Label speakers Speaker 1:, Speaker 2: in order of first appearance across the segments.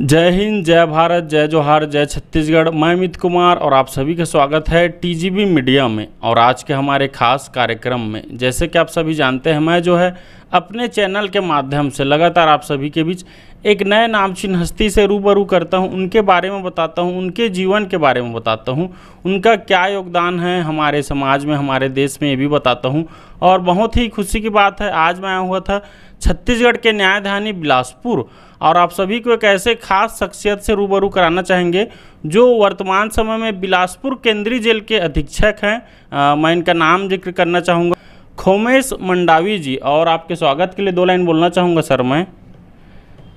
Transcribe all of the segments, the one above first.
Speaker 1: जय हिंद, जय भारत, जय जोहार, जय छत्तीसगढ़। मैं अमित कुमार और आप सभी का स्वागत है टीजीबी मीडिया में। और आज के हमारे खास कार्यक्रम में, जैसे कि आप सभी जानते हैं, मैं जो है अपने चैनल के माध्यम से लगातार आप सभी के बीच एक नए नामचीन हस्ती से रूबरू करता हूं, उनके बारे में बताता हूं, उनके जीवन के बारे में बताता हूं, उनका क्या योगदान है हमारे समाज में, हमारे देश में, ये भी बताता हूं। और बहुत ही खुशी की बात है, आज मैं आया हुआ था छत्तीसगढ़ के न्यायधानी बिलासपुर, और आप सभी को एक ऐसे खास शख्सियत से रूबरू कराना चाहेंगे जो वर्तमान समय में बिलासपुर केंद्रीय जेल के अधीक्षक हैं। मैं इनका नाम जिक्र करना चाहूँगा, खोमेश मंडावी जी। और आपके स्वागत के लिए 2 लाइन बोलना चाहूँगा सर। मैं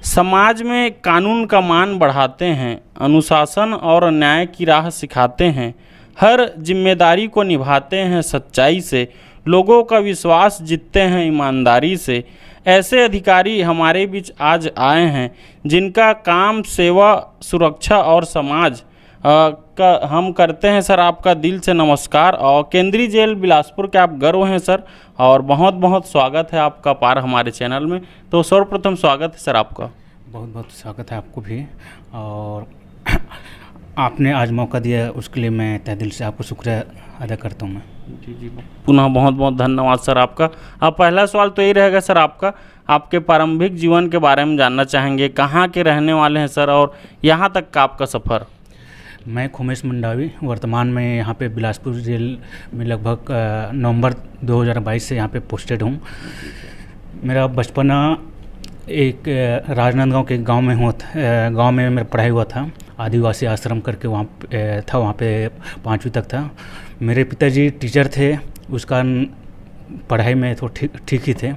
Speaker 1: समाज में कानून का मान बढ़ाते हैं, अनुशासन और न्याय की राह सिखाते हैं, हर जिम्मेदारी को निभाते हैं सच्चाई से, लोगों का विश्वास जीतते हैं ईमानदारी से। ऐसे अधिकारी हमारे बीच आज आए हैं जिनका काम सेवा, सुरक्षा और समाज का हम करते हैं। सर, आपका दिल से नमस्कार। और केंद्रीय जेल बिलासपुर के आप गर्व हैं सर, और बहुत बहुत स्वागत है आपका पार हमारे चैनल में। तो सर्वप्रथम स्वागत है सर आपका।
Speaker 2: बहुत बहुत स्वागत है आपको भी, और आपने आज मौका दिया उसके लिए मैं तहे दिल से आपको शुक्रिया अदा करता हूँ। मैं
Speaker 1: जी पुनः बहुत बहुत धन्यवाद सर आपका। अब पहला सवाल तो यही रहेगा सर, आपके प्रारंभिक जीवन के बारे में जानना चाहेंगे। कहाँ के रहने वाले हैं सर, और यहाँ तक का आपका सफ़र?
Speaker 2: मैं खोमेश मंडावी, वर्तमान में यहाँ पे बिलासपुर जेल में लगभग नवंबर 2022 से यहाँ पे पोस्टेड हूँ। मेरा बचपना एक राजनांदगांव के गांव में मेरा पढ़ाई हुआ था। आदिवासी आश्रम करके वहाँ पे 5वीं तक था। मेरे पिताजी टीचर थे, उसका पढ़ाई में तो ठीक ही थे।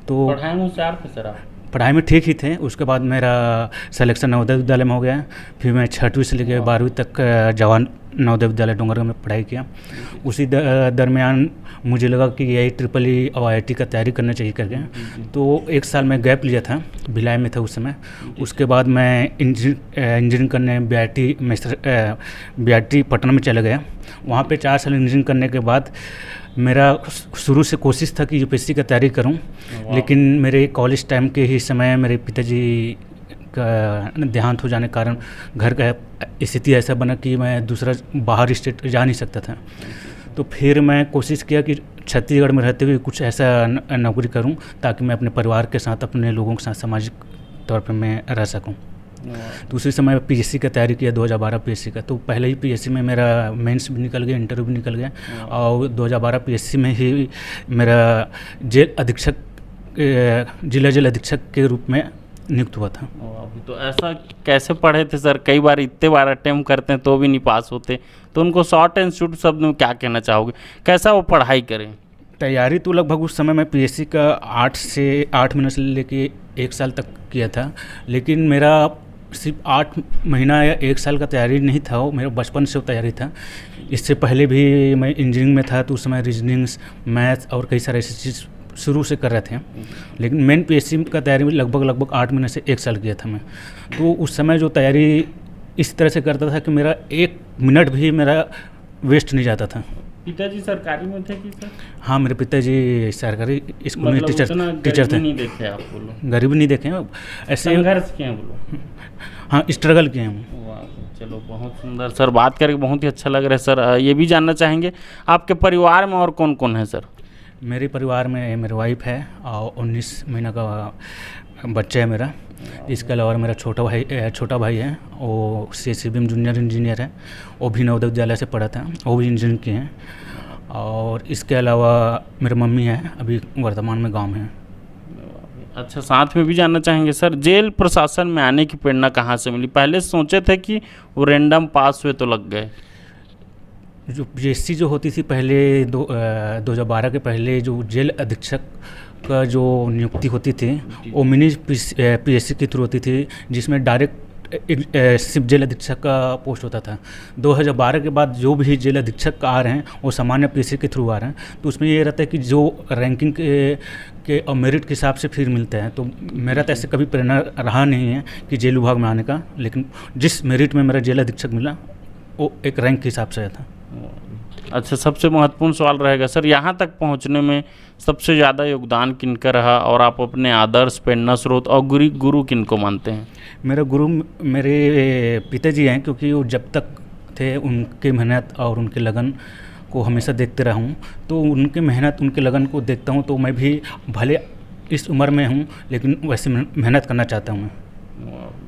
Speaker 2: तो
Speaker 1: पढ़ाई में होशियार थे सर आप?
Speaker 2: पढ़ाई में ठीक ही थे। उसके बाद मेरा सिलेक्शन नवोदय विद्यालय में हो गया। फिर मैं 6वीं से लेकर 12वीं तक जवान नवोदय विद्यालय डोंगरगढ़ में पढ़ाई किया। उसी दरमियान मुझे लगा कि यही ट्रिपल और IIT का तैयारी करना चाहिए करके, तो 1 साल मैं गैप लिया था, भिलाई में था उस समय। उसके बाद मैं इंजीनियरिंग करने BIT पटना में चला गया। वहाँ पे 4 साल इंजीनियरिंग करने के बाद मेरा शुरू से कोशिश था कि UPSC का तैयारी करूं, लेकिन मेरे कॉलेज टाइम के ही समय मेरे पिताजी का देहांत हो जाने के कारण घर का स्थिति ऐसा बना कि मैं दूसरा बाहर स्टेट जा नहीं सकता था। तो फिर मैं कोशिश किया कि छत्तीसगढ़ में रहते हुए कुछ ऐसा नौकरी करूं ताकि मैं अपने परिवार के साथ, अपने लोगों के साथ सामाजिक तौर पर मैं रह सकूं। तो उसी समय PSC का तैयारी किया, 2012 PSC का। तो पहले ही PSC में मेरा मेंस भी निकल गया, इंटरव्यू भी निकल गया, और 2012 PSC में ही मेरा जिला जेल अधीक्षक के रूप में नियुक्त हुआ था।
Speaker 1: तो ऐसा कैसे पढ़े थे सर? कई बार इतने बार अटेम्प्ट करते हैं तो भी नहीं पास होते, तो उनको शॉर्ट एंड शूट शब्द में क्या कहना चाहोगे? कैसा वो पढ़ाई करें?
Speaker 2: तैयारी तो लगभग उस समय मैं PSC का 8 महीने से लेके 1 साल तक किया था, लेकिन मेरा सिर्फ 8 महीना या 1 साल का तैयारी नहीं था, वो मेरा बचपन से तैयारी था। इससे पहले भी मैं इंजीनियरिंग में था, तो उस समय रीजनिंग, मैथ और कई सारे ऐसी चीज़ शुरू से कर रहे थे। लेकिन मेन PSC का तैयारी में लगभग 8 महीने से 1 साल किया था मैं। तो उस समय जो तैयारी इस तरह से करता था कि मेरा 1 मिनट भी मेरा वेस्ट नहीं जाता था।
Speaker 1: पिताजी सरकारी में थे कि सर?
Speaker 2: हाँ, मेरे पिताजी सरकारी स्कूल में टीचर थे।
Speaker 1: नहीं देखे आप बोलो?
Speaker 2: गरीब नहीं देखे, ऐसे
Speaker 1: संघर्ष किए बोलो?
Speaker 2: हाँ, स्ट्रगल किए हैं।
Speaker 1: वाह, चलो बहुत सुंदर सर, बात करके बहुत ही अच्छा लग रहा है सर। ये भी जानना चाहेंगे आपके परिवार में और कौन कौन है सर?
Speaker 2: मेरे परिवार में मेरी वाइफ है और 19 महीना का बच्चा है मेरा। इसके अलावा मेरा छोटा भाई है, वो CSCB जूनियर इंजीनियर है, वो भी नवोदय विद्यालय से पढ़ा था, वो भी इंजीनियरिंग किए हैं। और इसके अलावा मेरी मम्मी है, अभी वर्तमान में गाँव में है।
Speaker 1: अच्छा, साथ में भी जानना चाहेंगे सर, जेल प्रशासन में आने की प्रेरणा कहाँ से मिली? पहले सोचे थे कि वो रैंडम पास हुए तो लग गए?
Speaker 2: जो PSC जो होती थी पहले 2012 के पहले, जो जेल अधीक्षक का जो नियुक्ति होती थी वो मिनी PSC के थ्रू होती थी, जिसमें डायरेक्ट सिर्फ जेल अधीक्षक का पोस्ट होता था। 2012 के बाद जो भी जेल अधीक्षक आ रहे हैं वो सामान्य PSC के थ्रू आ रहे हैं। तो उसमें ये रहता है कि जो रैंकिंग के और मेरिट के हिसाब से फिर मिलते हैं। तो मेरा तो ऐसे कभी प्रेरणा रहा नहीं है कि जेल विभाग में आने का, लेकिन जिस मेरिट में मेरा जेल अधीक्षक मिला वो एक रैंक के हिसाब से था।
Speaker 1: अच्छा, सबसे महत्वपूर्ण सवाल रहेगा सर, यहाँ तक पहुँचने में सबसे ज़्यादा योगदान किनका रहा और आप अपने आदर्श, प्रेरणा स्रोत और गुरु किनको मानते हैं?
Speaker 2: मेरा गुरु मेरे पिताजी हैं, क्योंकि वो जब तक थे उनकी मेहनत और उनके लगन को हमेशा देखते रहा हूँ। तो उनकी मेहनत, उनके लगन को देखता हूँ तो मैं भी भले इस उम्र में हूँ लेकिन वैसे मेहनत करना चाहता हूँ मैं।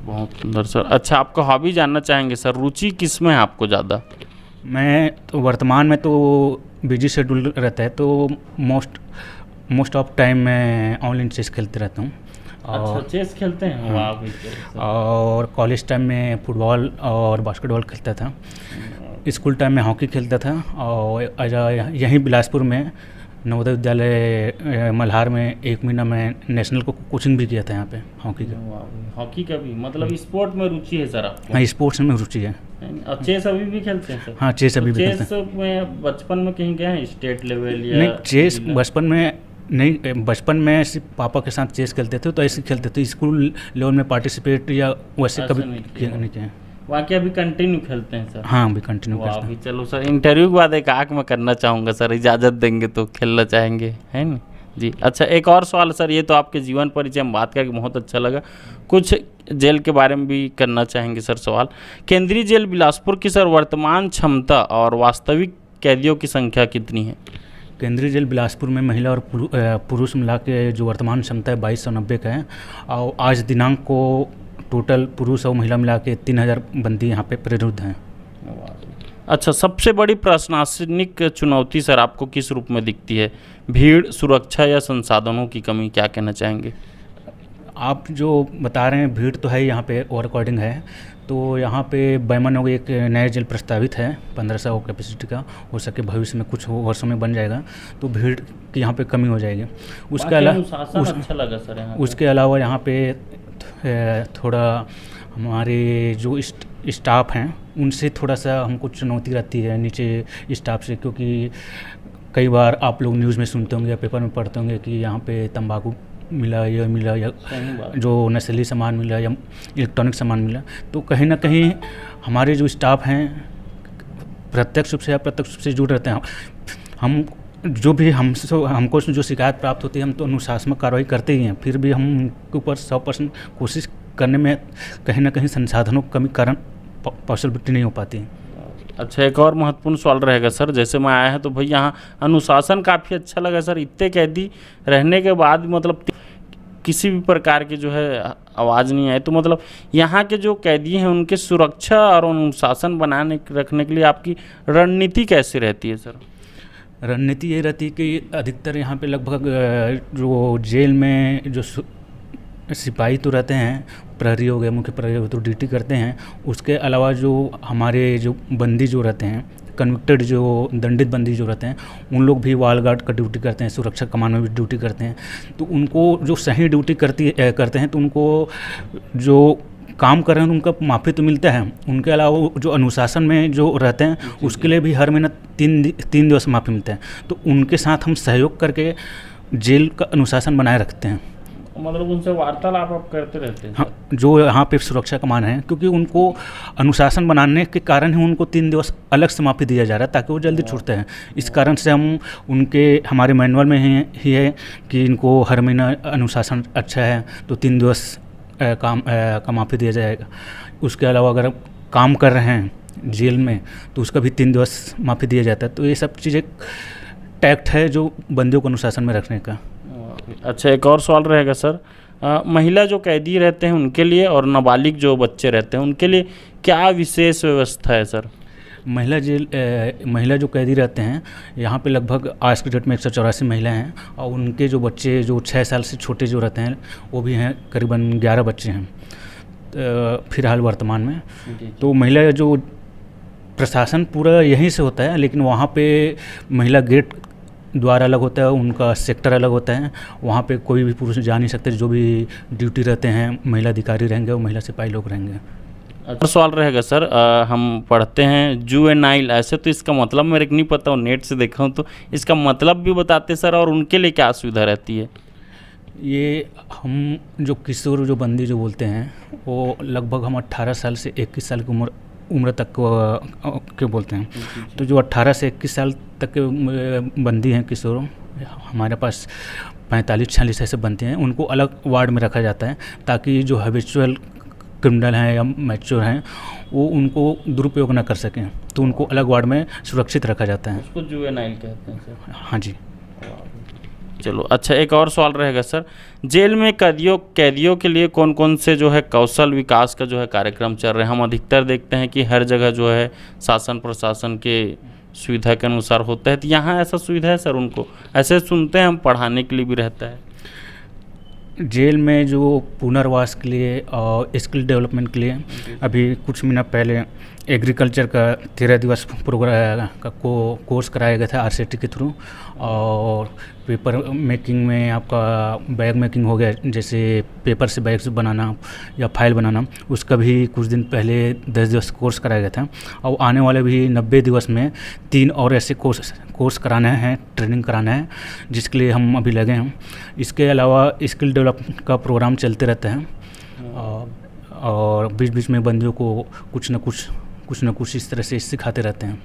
Speaker 1: बहुत सुंदर सर। अच्छा, आपका हॉबी जानना चाहेंगे सर, रुचि किस में है आपको ज़्यादा?
Speaker 2: मैं तो वर्तमान में तो बिजी शेड्यूल रहता है, तो मोस्ट ऑफ टाइम मैं ऑनलाइन चेस खेलते रहता हूँ।
Speaker 1: अच्छा, चेस खेलते हैं? वाह भाई सर।
Speaker 2: और कॉलेज टाइम में फुटबॉल और बास्केटबॉल खेलता था। स्कूल टाइम में हॉकी खेलता था और यहीं बिलासपुर में नवोदय विद्यालय मल्हार में 1 महीना मैं नेशनल को कोचिंग भी किया था यहाँ पे हॉकी का।
Speaker 1: हॉकी का भी मतलब स्पोर्ट में रुचि है सर आपको?
Speaker 2: हाँ, स्पोर्ट्स में रुचि है।
Speaker 1: और चेस अभी भी खेलते हैं सर?
Speaker 2: हाँ, चेस अभी भी खेलते
Speaker 1: हैं। चेस में बचपन में कहीं गए हैं स्टेट लेवल या?
Speaker 2: नहीं, चेस बचपन में नहीं, बचपन में सिर्फ पापा के साथ चेस खेलते थे, तो ऐसे खेलते थे। स्कूल लेवल में पार्टिसिपेट या वैसे कभी नहीं किया।
Speaker 1: वाकई अभी कंटिन्यू खेलते हैं सर?
Speaker 2: हाँ, अभी कंटिन्यू करते हैं।
Speaker 1: अभी चलो सर, इंटरव्यू के बाद एक आँख में करना चाहूँगा सर, इजाज़त देंगे तो खेलना चाहेंगे, है ना जी? अच्छा, एक और सवाल सर, ये तो आपके जीवन परिचय हम बात करके बहुत अच्छा लगा, कुछ जेल के बारे में भी करना चाहेंगे सर सवाल। केंद्रीय जेल बिलासपुर की सर वर्तमान क्षमता और वास्तविक कैदियों की संख्या कितनी है?
Speaker 2: केंद्रीय जेल बिलासपुर में महिला और पुरुष मिला के जो वर्तमान क्षमता है 2290 का है, और आज दिनांक को टोटल पुरुष और महिला मिला के 3000 बंदी यहाँ पे प्ररुद्ध हैं।
Speaker 1: अच्छा, सबसे बड़ी प्रशासनिक चुनौती सर आपको किस रूप में दिखती है? भीड़, सुरक्षा या संसाधनों की कमी, क्या कहना चाहेंगे?
Speaker 2: आप जो बता रहे हैं, भीड़ तो है यहाँ पे, ओवर रिकॉर्डिंग है। तो यहाँ पे बैमनों एक नया जेल प्रस्तावित है 1500 कैपेसिटी का, हो सके भविष्य में कुछ वर्षों में बन जाएगा, तो भीड़ की यहाँ पे कमी हो जाएगी। उसके अलावा उसके अलावा यहाँ पे थोड़ा हमारे जो स्टाफ हैं उनसे थोड़ा सा हमको चुनौती रहती है नीचे स्टाफ से, क्योंकि कई बार आप लोग न्यूज़ में सुनते होंगे या पेपर में पढ़ते होंगे कि यहाँ पे तंबाकू मिला या जो नशीली सामान मिला या इलेक्ट्रॉनिक सामान मिला। तो कहीं ना कहीं हमारे जो स्टाफ हैं प्रत्यक्ष रूप से या अप्रत्यक्ष रूप से जुड़ रहते हैं। हम जो भी हमको जो शिकायत प्राप्त होती है, हम तो अनुशासनात्मक कार्रवाई करते ही हैं, फिर भी हम उनके ऊपर 100% कोशिश करने में कहीं ना कहीं संसाधनों की कमी कारण पॉसिबिलिटी नहीं हो पाती है।
Speaker 1: अच्छा, एक और महत्वपूर्ण सवाल रहेगा सर, जैसे मैं आया है तो भाई यहाँ अनुशासन काफ़ी अच्छा लगा सर, इतने कैदी रहने के बाद मतलब किसी भी प्रकार की जो है आवाज़ नहीं आई, तो मतलब यहाँ के जो कैदी हैं उनके सुरक्षा और अनुशासन बनाने रखने के लिए आपकी रणनीति कैसी रहती है सर?
Speaker 2: रणनीति ये रहती है कि अधिकतर यहाँ पे लगभग जो जेल में जो सिपाही तो रहते हैं, प्रहरी हो गए, मुख्य प्रहरी हो गए, तो ड्यूटी करते हैं। उसके अलावा जो हमारे जो बंदी जो रहते हैं, कन्विक्टेड जो दंडित बंदी जो रहते हैं, उन लोग भी वाल गार्ड का ड्यूटी करते हैं, सुरक्षा कमान में भी ड्यूटी करते हैं। तो उनको जो सही ड्यूटी करते हैं तो उनको जो काम कर रहे हैं उनका माफ़ी तो मिलता है। उनके अलावा जो अनुशासन में जो रहते हैं उसके लिए भी हर महीना 3 दिवस माफ़ी मिलता है। तो उनके साथ हम सहयोग करके जेल का अनुशासन बनाए रखते हैं।
Speaker 1: मतलब उनसे वार्तालाप आप करते रहते हैं?
Speaker 2: हाँ, जो यहाँ पे सुरक्षा कमान है, क्योंकि उनको अनुशासन बनाने के कारण ही उनको 3 दिवस अलग से माफ़ी दिया जा रहा है ताकि वो जल्दी छूटते हैं। इस कारण से हम हमारे मैनुअल में ही है कि इनको हर महीना अनुशासन अच्छा है तो 3 दिवस का माफ़ी दिया जाएगा। उसके अलावा अगर काम कर रहे हैं जेल में तो उसका भी 3 दिवस माफ़ी दिया जाता है। तो ये सब चीज़ें टैक्ट है जो बंदियों को अनुशासन में रखने का।
Speaker 1: अच्छा, एक और सवाल रहेगा सर, महिला जो कैदी रहते हैं उनके लिए और नाबालिग जो बच्चे रहते हैं उनके लिए क्या विशेष व्यवस्था है सर?
Speaker 2: महिला जो कैदी रहते हैं यहाँ पे लगभग आज के डेट में 184 महिलाएं हैं, और उनके जो बच्चे जो 6 साल से छोटे जो रहते हैं वो भी हैं, करीबन 11 बच्चे हैं फिलहाल वर्तमान में। तो महिला जो प्रशासन पूरा यहीं से होता है, लेकिन वहाँ पे महिला गेट द्वार अलग होता है, उनका सेक्टर अलग होता है। वहाँ पे कोई भी पुरुष जा नहीं सकते, जो भी ड्यूटी रहते हैं महिला अधिकारी रहेंगे और महिला सिपाही लोग रहेंगे।
Speaker 1: अच्छा, सवाल रहेगा सर, हम पढ़ते हैं जुवेनाइल, ऐसे तो इसका मतलब मेरे को नहीं पता, और नेट से देखा हूँ तो इसका मतलब भी बताते सर, और उनके लिए क्या सुविधा रहती है?
Speaker 2: ये हम जो किशोर जो बंदी जो बोलते हैं वो लगभग हम 18 साल से 21 साल की उम्र उम्र तक क्या बोलते हैं, तो जो 18 से 21 साल तक के बंदी हैं किशोर, हमारे पास 45-46 ऐसे बंदे हैं, उनको अलग वार्ड में रखा जाता है ताकि जो हैबिचुअल क्रिमिनल हैं या मैच्योर हैं वो उनको दुरुपयोग ना कर सकें, तो उनको अलग वार्ड में सुरक्षित रखा जाता है।
Speaker 1: उसको जुवेनाइल कहते हैं सर।
Speaker 2: हाँ जी।
Speaker 1: चलो अच्छा, एक और सवाल रहेगा सर, जेल में कैदियों के लिए कौन कौन से जो है कौशल विकास का जो है कार्यक्रम चल रहे हैं? हम अधिकतर देखते हैं कि हर जगह जो है शासन प्रशासन के सुविधा के अनुसार होता है, तो यहाँ ऐसा सुविधा है सर उनको? ऐसे सुनते हैं हम, पढ़ाने के लिए भी रहता है।
Speaker 2: जेल में जो पुनर्वास के लिए और स्किल डेवलपमेंट के लिए अभी कुछ महीना पहले एग्रीकल्चर का 13 दिवस प्रोग्राम का कोर्स कराया गया था आरसीटी के थ्रू, और पेपर मेकिंग में आपका बैग मेकिंग हो गया, जैसे पेपर से बैग्स बनाना या फाइल बनाना, उसका भी कुछ दिन पहले 10 दिवस कोर्स कराया गया था। और आने वाले भी 90 दिवस में 3 और ऐसे कोर्स कराना है, ट्रेनिंग कराना है, जिसके लिए हम अभी लगे हैं। इसके अलावा स्किल डेवलपमेंट का प्रोग्राम चलते रहते हैं और बीच बीच में बंदियों को कुछ न कुछ इस तरह से सिखाते रहते हैं।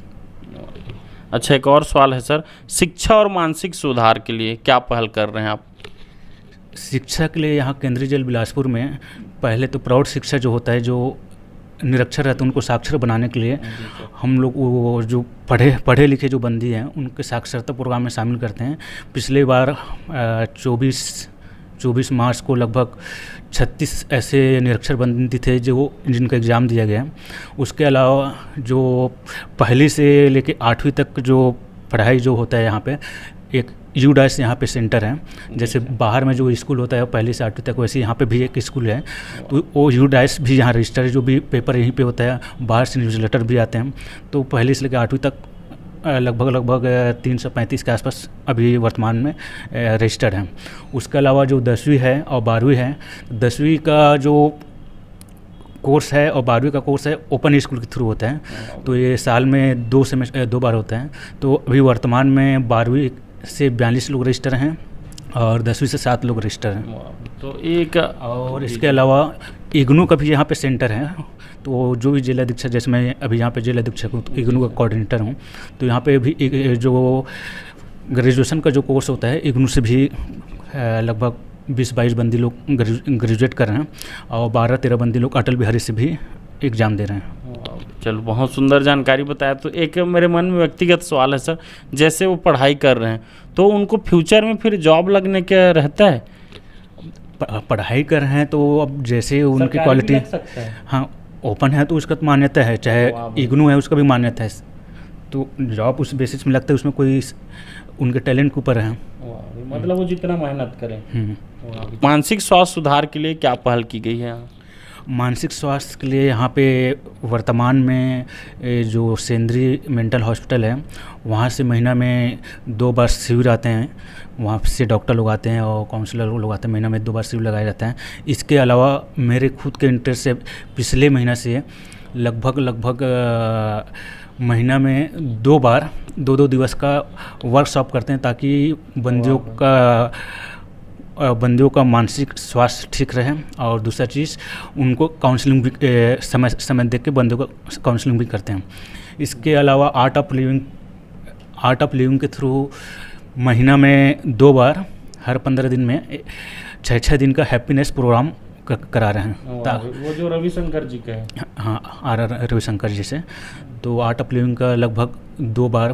Speaker 1: अच्छा, एक और सवाल है सर, शिक्षा और मानसिक सुधार के लिए क्या पहल कर रहे हैं आप?
Speaker 2: शिक्षा के लिए यहाँ केंद्रीय जेल बिलासपुर में पहले तो प्रौढ़ शिक्षा जो होता है, जो निरक्षर रहते हैं उनको साक्षर बनाने के लिए हम लोग वो जो पढ़े लिखे जो बंदी हैं उनके साक्षरता प्रोग्राम में शामिल करते हैं। पिछले बार 24 मार्च को लगभग 36 ऐसे निरक्षर बंदी थे जिनका एग्ज़ाम दिया गया। उसके अलावा जो पहली से लेके 8वीं तक जो पढ़ाई जो होता है यहाँ पे, एक यूडाइस यहाँ पे सेंटर है। जैसे बाहर में जो स्कूल होता है पहली से 8वीं तक, वैसे यहाँ पे भी एक स्कूल है, तो वो यूडाइस भी यहाँ रजिस्टर है, जो भी पेपर यहीं पे होता है। बाहर से न्यूज़लेटर भी आते हैं, तो पहली से लेकर 8वीं तक लगभग 335 के आसपास अभी वर्तमान में रजिस्टर्ड हैं। उसके अलावा जो 10वीं है और 12वीं है, 10वीं का जो कोर्स है और 12वीं का कोर्स है ओपन स्कूल के थ्रू होता है, तो ये साल में 2 बार होता है। तो अभी वर्तमान में 12वीं से 42 लोग रजिस्टर हैं और 10वीं से 7 लोग रजिस्टर हैं।
Speaker 1: तो एक
Speaker 2: और इसके अलावा इग्नू का भी यहाँ पे सेंटर है, तो जो भी जिला अधीक्षक, जैसे मैं अभी यहाँ पे जिला अधीक्षक हूँ, तो इग्नू का कोऑर्डिनेटर हूँ, तो यहाँ पे भी जो ग्रेजुएशन का जो कोर्स होता है इग्नू से भी लगभग 20-22 बंदी लोग ग्रेजुएट कर रहे हैं और 12-13 बंदी लोग अटल बिहारी से भी एग्ज़ाम दे रहे हैं।
Speaker 1: चलो, बहुत सुंदर जानकारी बताया। तो एक मेरे मन में व्यक्तिगत सवाल है सर, जैसे वो पढ़ाई कर रहे हैं तो उनको फ्यूचर में फिर जॉब लगने का रहता है?
Speaker 2: पढ़ाई कर रहे हैं तो अब जैसे उनकी क्वालिटी, हाँ ओपन है तो उसका तो मान्यता है, चाहे इग्नू है उसका भी मान्यता है, तो जॉब उस बेसिस में लगता है, उसमें कोई उनके टैलेंट के ऊपर है।
Speaker 1: मतलब वो जितना मेहनत करें। मानसिक स्वास्थ्य सुधार के लिए क्या पहल की गई है?
Speaker 2: मानसिक स्वास्थ्य के लिए यहाँ पे वर्तमान में जो सेंद्री मेंटल हॉस्पिटल है, वहाँ से महीना में 2 बार शिविर आते हैं, वहाँ से डॉक्टर लोग आते हैं और काउंसलर लोग आते हैं, महीना में 2 बार शिविर लगाया जाता है। इसके अलावा मेरे खुद के इंटरेस्ट से पिछले महीना से लगभग महीना में 2 बार 2-2 दिवस का वर्कशॉप करते हैं, ताकि बंदियों का मानसिक स्वास्थ्य ठीक रहे। और दूसरा चीज़, उनको काउंसलिंग भी समय देख के बंदियों को काउंसलिंग भी करते हैं। इसके अलावा आर्ट ऑफ लिविंग के थ्रू महीना में 2 बार हर 15 दिन में 6 दिन का हैप्पीनेस प्रोग्राम करा रहे हैं।
Speaker 1: वो जो रविशंकर जी का है,
Speaker 2: हाँ आर रविशंकर जी से, तो आर्ट ऑफ लिविंग का लगभग 2 बार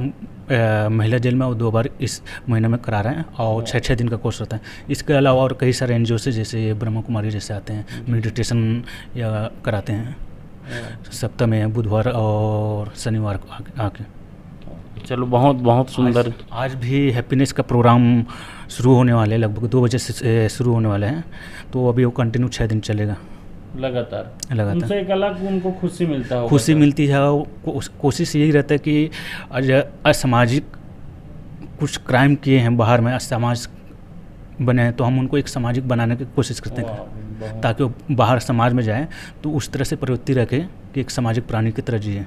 Speaker 2: महिला जेल में और 2 बार इस महीने में करा रहे हैं और 6 दिन का कोर्स होता है। इसके अलावा और कई सारे एनजीओ से, जैसे ब्रह्मा कुमारी जैसे आते हैं, मेडिटेशन या कराते हैं सप्ताह में बुधवार और शनिवार को आके।
Speaker 1: चलो, बहुत सुंदर।
Speaker 2: आज भी हैप्पीनेस का प्रोग्राम शुरू होने वाले, लगभग 2 बजे से शुरू होने वाले हैं, तो अभी वो कंटिन्यू 6 दिन चलेगा लगातार।
Speaker 1: उनसे एक अलग उनको खुशी मिलता है,
Speaker 2: खुशी मिलती है। कोशिश यही रहता है कि असामाजिक कुछ क्राइम किए हैं बाहर में, असामाजिक बने हैं, तो हम उनको एक सामाजिक बनाने की कोशिश करते हैं, ताकि वो बाहर समाज में जाए तो उस तरह से प्रवृत्ति रखे कि एक सामाजिक प्राणी की तरह जिए।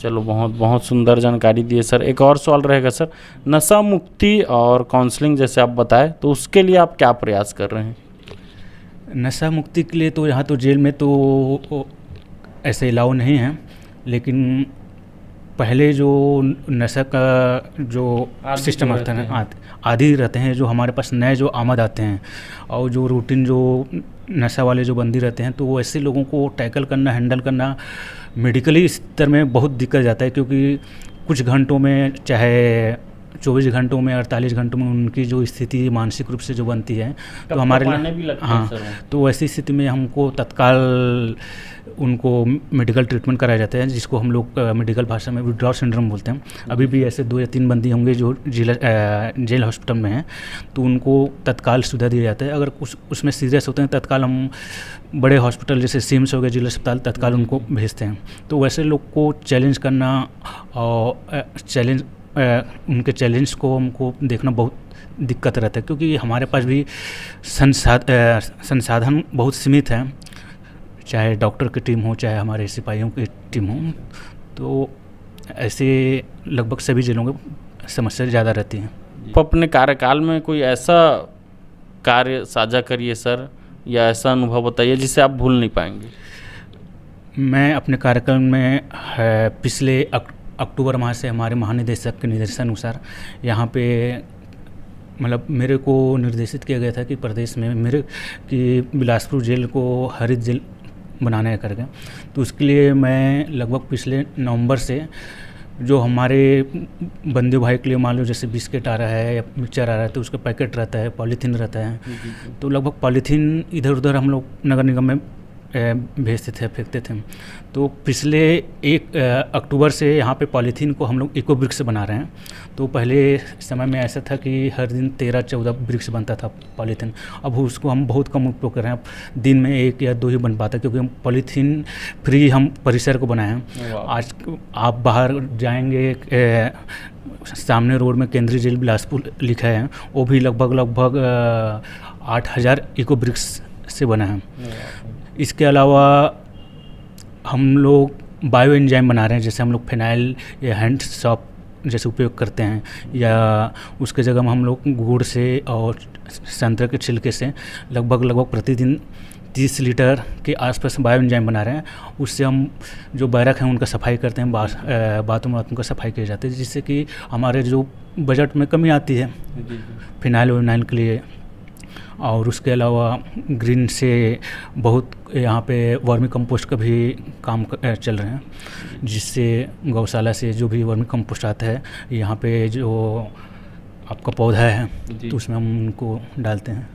Speaker 1: चलो, बहुत सुंदर जानकारी दी है सर। एक और सवाल रहेगा सर, नशा मुक्ति और काउंसलिंग जैसे आप बताएं, तो उसके लिए आप क्या प्रयास कर रहे हैं?
Speaker 2: नशा मुक्ति के लिए तो यहाँ तो जेल में तो ऐसे अलाउ नहीं है, लेकिन पहले जो नशा का जो
Speaker 1: आदी
Speaker 2: सिस्टम
Speaker 1: जो
Speaker 2: होता है
Speaker 1: रहते
Speaker 2: ना, आदी रहते हैं, जो हमारे पास नए जो आमद आते हैं और जो रूटीन जो नशा वाले जो बंदी रहते हैं, तो वो ऐसे लोगों को टैकल करना, हैंडल करना मेडिकली स्तर में बहुत दिक्कत जाता है, क्योंकि कुछ घंटों में, चाहे 24 घंटों में, 48 घंटों में उनकी जो स्थिति मानसिक रूप से जो बनती है, तो हमारे
Speaker 1: पाने भी लगते हैं
Speaker 2: हाँ,
Speaker 1: सर वो।
Speaker 2: तो ऐसी स्थिति में हमको तत्काल उनको मेडिकल ट्रीटमेंट कराया जाता है, जिसको हम लोग मेडिकल भाषा में विड्रॉल सिंड्रोम बोलते हैं। अभी भी ऐसे 2 या 3 बंदी होंगे जो जेल हॉस्पिटल में हैं, तो उनको तत्काल सुविधा दिया जाता है। अगर कुछ उसमें सीरियस होते हैं, तत्काल हम बड़े हॉस्पिटल जैसे सिम्स हो गए, जिला अस्पताल, तत्काल उनको भेजते हैं। तो वैसे लोग को चैलेंज करना और उनके चैलेंज को हमको देखना बहुत दिक्कत रहता है, क्योंकि हमारे पास भी संसाधन बहुत सीमित हैं, चाहे डॉक्टर की टीम हो, चाहे हमारे सिपाहियों की टीम हो। तो ऐसे लगभग सभी जिलों में समस्या ज़्यादा रहती हैं।
Speaker 1: तो अपने कार्यकाल में कोई ऐसा कार्य साझा करिए सर, या ऐसा अनुभव बताइए जिसे आप भूल नहीं पाएंगे।
Speaker 2: मैं अपने कार्यकाल में पिछले अक्टूबर माह से हमारे महानिदेशक के निर्देशानुसार यहाँ पे मतलब मेरे को निर्देशित किया गया था कि प्रदेश में कि बिलासपुर जेल को हरित जेल बनाने करके, तो उसके लिए मैं लगभग पिछले नवंबर से जो हमारे बंदी भाई के लिए मान लो जैसे बिस्किट आ रहा है या मिक्सचर आ रहा है, तो उसका पैकेट रहता है, पॉलीथीन रहता है, तो लगभग पॉलीथीन इधर उधर हम लोग नगर निगम में भेजते थे, फेंकते थे। तो पिछले 1 अक्टूबर से यहाँ पे पॉलीथीन को हम लोग इको ब्रिक्स बना रहे हैं। तो पहले समय में ऐसा था कि हर दिन 13-14 ब्रिक्स बनता था पॉलीथीन, अब उसको हम बहुत कम उपयोग कर रहे हैं। अब दिन में 1 या 2 ही बन पाता है, क्योंकि हम पॉलीथीन फ्री हम परिसर को बनाए हैं। आज आप बाहर जाएंगे, सामने रोड में केंद्रीय जेल बिलासपुर लिखा है, वो भी लगभग 8,000 इको ब्रिक्स से बना है। इसके अलावा हम लोग बायो एंजाइम बना रहे हैं, जैसे हम लोग फिनाइल या हैंड सॉप जैसे उपयोग करते हैं, या उसके जगह में हम लोग गुड़ से और संतरे के छिलके से लगभग प्रतिदिन 30 लीटर के आसपास बायो एंजाइम बना रहे हैं। उससे हम जो बैरक हैं उनका सफाई करते हैं, बाथरूम का सफाई किया जाता है, जिससे कि हमारे जो बजट में कमी आती है फिनाइल विनाइल के लिए। और उसके अलावा ग्रीन से बहुत यहाँ पे वर्मी कंपोस्ट का भी काम चल रहे हैं, जिससे गौशाला से जो भी वर्मी कंपोस्ट आता है, यहाँ पे जो आपका पौधा है तो उसमें हम उनको डालते हैं।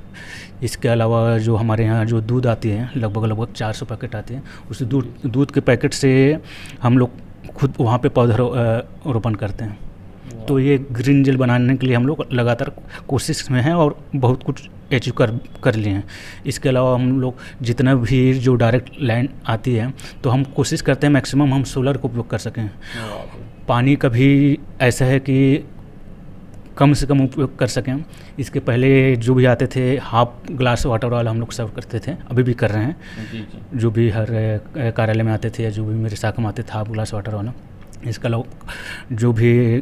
Speaker 2: इसके अलावा जो हमारे यहाँ जो दूध आती है, लगभग 400 पैकेट आते हैं, उस दूध के पैकेट से हम लोग खुद वहाँ पे पौधा रोपण करते हैं। तो ये ग्रीन जेल बनाने के लिए हम लोग लगातार कोशिश में हैं और बहुत कुछ अचीव कर लिए हैं। इसके अलावा हम लोग जितना भी जो डायरेक्ट लाइन आती है, तो हम कोशिश करते हैं मैक्सिमम हम सोलर का उपयोग कर सकें। पानी का भी ऐसा है कि कम से कम उपयोग कर सकें। इसके पहले जो भी आते थे हाफ ग्लास वाटर वाला हम लोग सर्व करते थे, अभी भी कर रहे हैं। जो भी हर कार्यालय में आते थे या जो भी मेरे शाखा में आते थे हाफ ग्लास वाटर वाला। इसके अलावा जो भी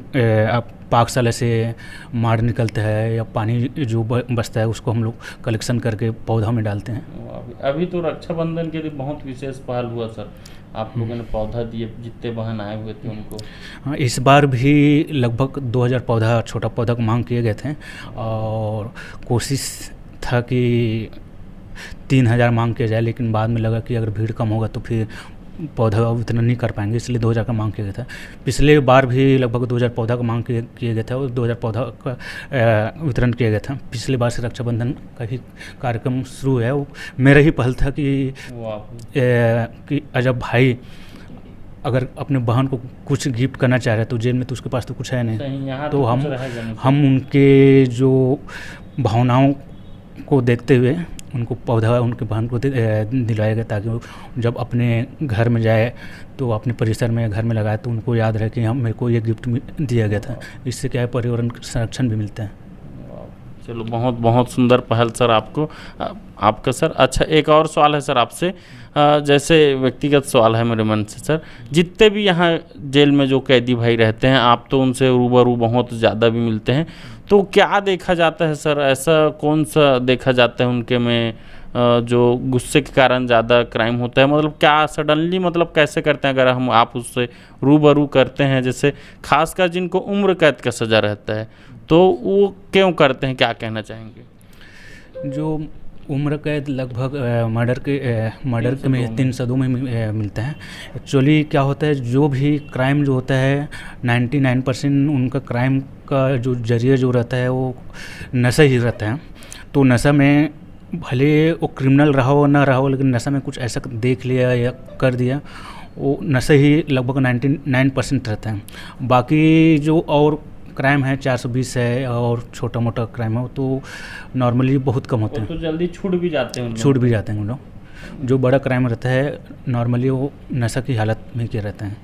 Speaker 2: आप पाकशाला से माड़ निकलता है या पानी जो बचता है, उसको हम लोग कलेक्शन करके पौधा में डालते हैं।
Speaker 1: अभी तो रक्षाबंधन के लिए बहुत विशेष पहल हुआ सर, आप लोगों ने पौधा दिए, जितने बहन आए हुए थे उनको।
Speaker 2: हाँ, इस बार भी लगभग 2000 पौधा, छोटा पौधा को मांग किए गए थे, और कोशिश था कि 3000 मांग किया जाए, लेकिन बाद में लगा कि अगर भीड़ कम होगा तो फिर पौधा वितरण नहीं कर पाएंगे, इसलिए 2000 का मांग किया गया था। पिछले बार भी लगभग 2000 पौधा का मांग किए गए थे और 2000 पौधा का वितरण किया गया था। पिछले बार से रक्षाबंधन का ही कार्यक्रम शुरू है। वो मेरा ही पहल था कि अजब भाई अगर अपने बहन को कुछ गिफ्ट करना चाह रहे हैं तो जेल में तो उसके पास तो कुछ है नहीं, तो हम उनके जो भावनाओं को देखते हुए उनको पौधा उनके बहन को दिलाएगा, ताकि वो जब अपने घर में जाए तो अपने परिसर में घर में लगाए तो उनको याद रहे कि हम मेरे को ये गिफ्ट दिया गया था। इससे क्या है, पर्यावरण संरक्षण भी मिलता है।
Speaker 1: चलो, बहुत बहुत सुंदर पहल सर आपका सर। अच्छा, एक और सवाल है सर आपसे, जैसे व्यक्तिगत सवाल है मेरे मन से सर, जितने भी यहाँ जेल में जो कैदी भाई रहते हैं, आप तो उनसे रूबरू बहुत ज़्यादा भी मिलते हैं, तो क्या देखा जाता है सर, ऐसा कौन सा देखा जाता है उनके में जो गुस्से के कारण ज़्यादा क्राइम होता है, मतलब क्या सडनली मतलब कैसे करते हैं अगर हम आप उससे रूबरू करते हैं, जैसे खासकर जिनको उम्र कैद का सज़ा रहता है तो वो क्यों करते हैं, क्या कहना चाहेंगे?
Speaker 2: जो उम्र कैद लगभग मर्डर के में 302 में मिलता है। एक्चुअली क्या होता है, जो भी क्राइम जो होता है 99% उनका क्राइम का जो जरिए जो रहता है वो नशा ही रहता है। तो नशा में भले वो क्रिमिनल रहा हो ना रहा हो, लेकिन नशा में कुछ ऐसा देख लिया या कर दिया, वो नशा ही लगभग 99% रहता है। बाकी जो और क्राइम है 420 है और छोटा मोटा क्राइम है तो नॉर्मली बहुत कम होते हैं,
Speaker 1: तो जल्दी छूट भी जाते हैं
Speaker 2: उन लोग। जो बड़ा क्राइम रहता है नॉर्मली वो नशा की हालत में के रहते हैं।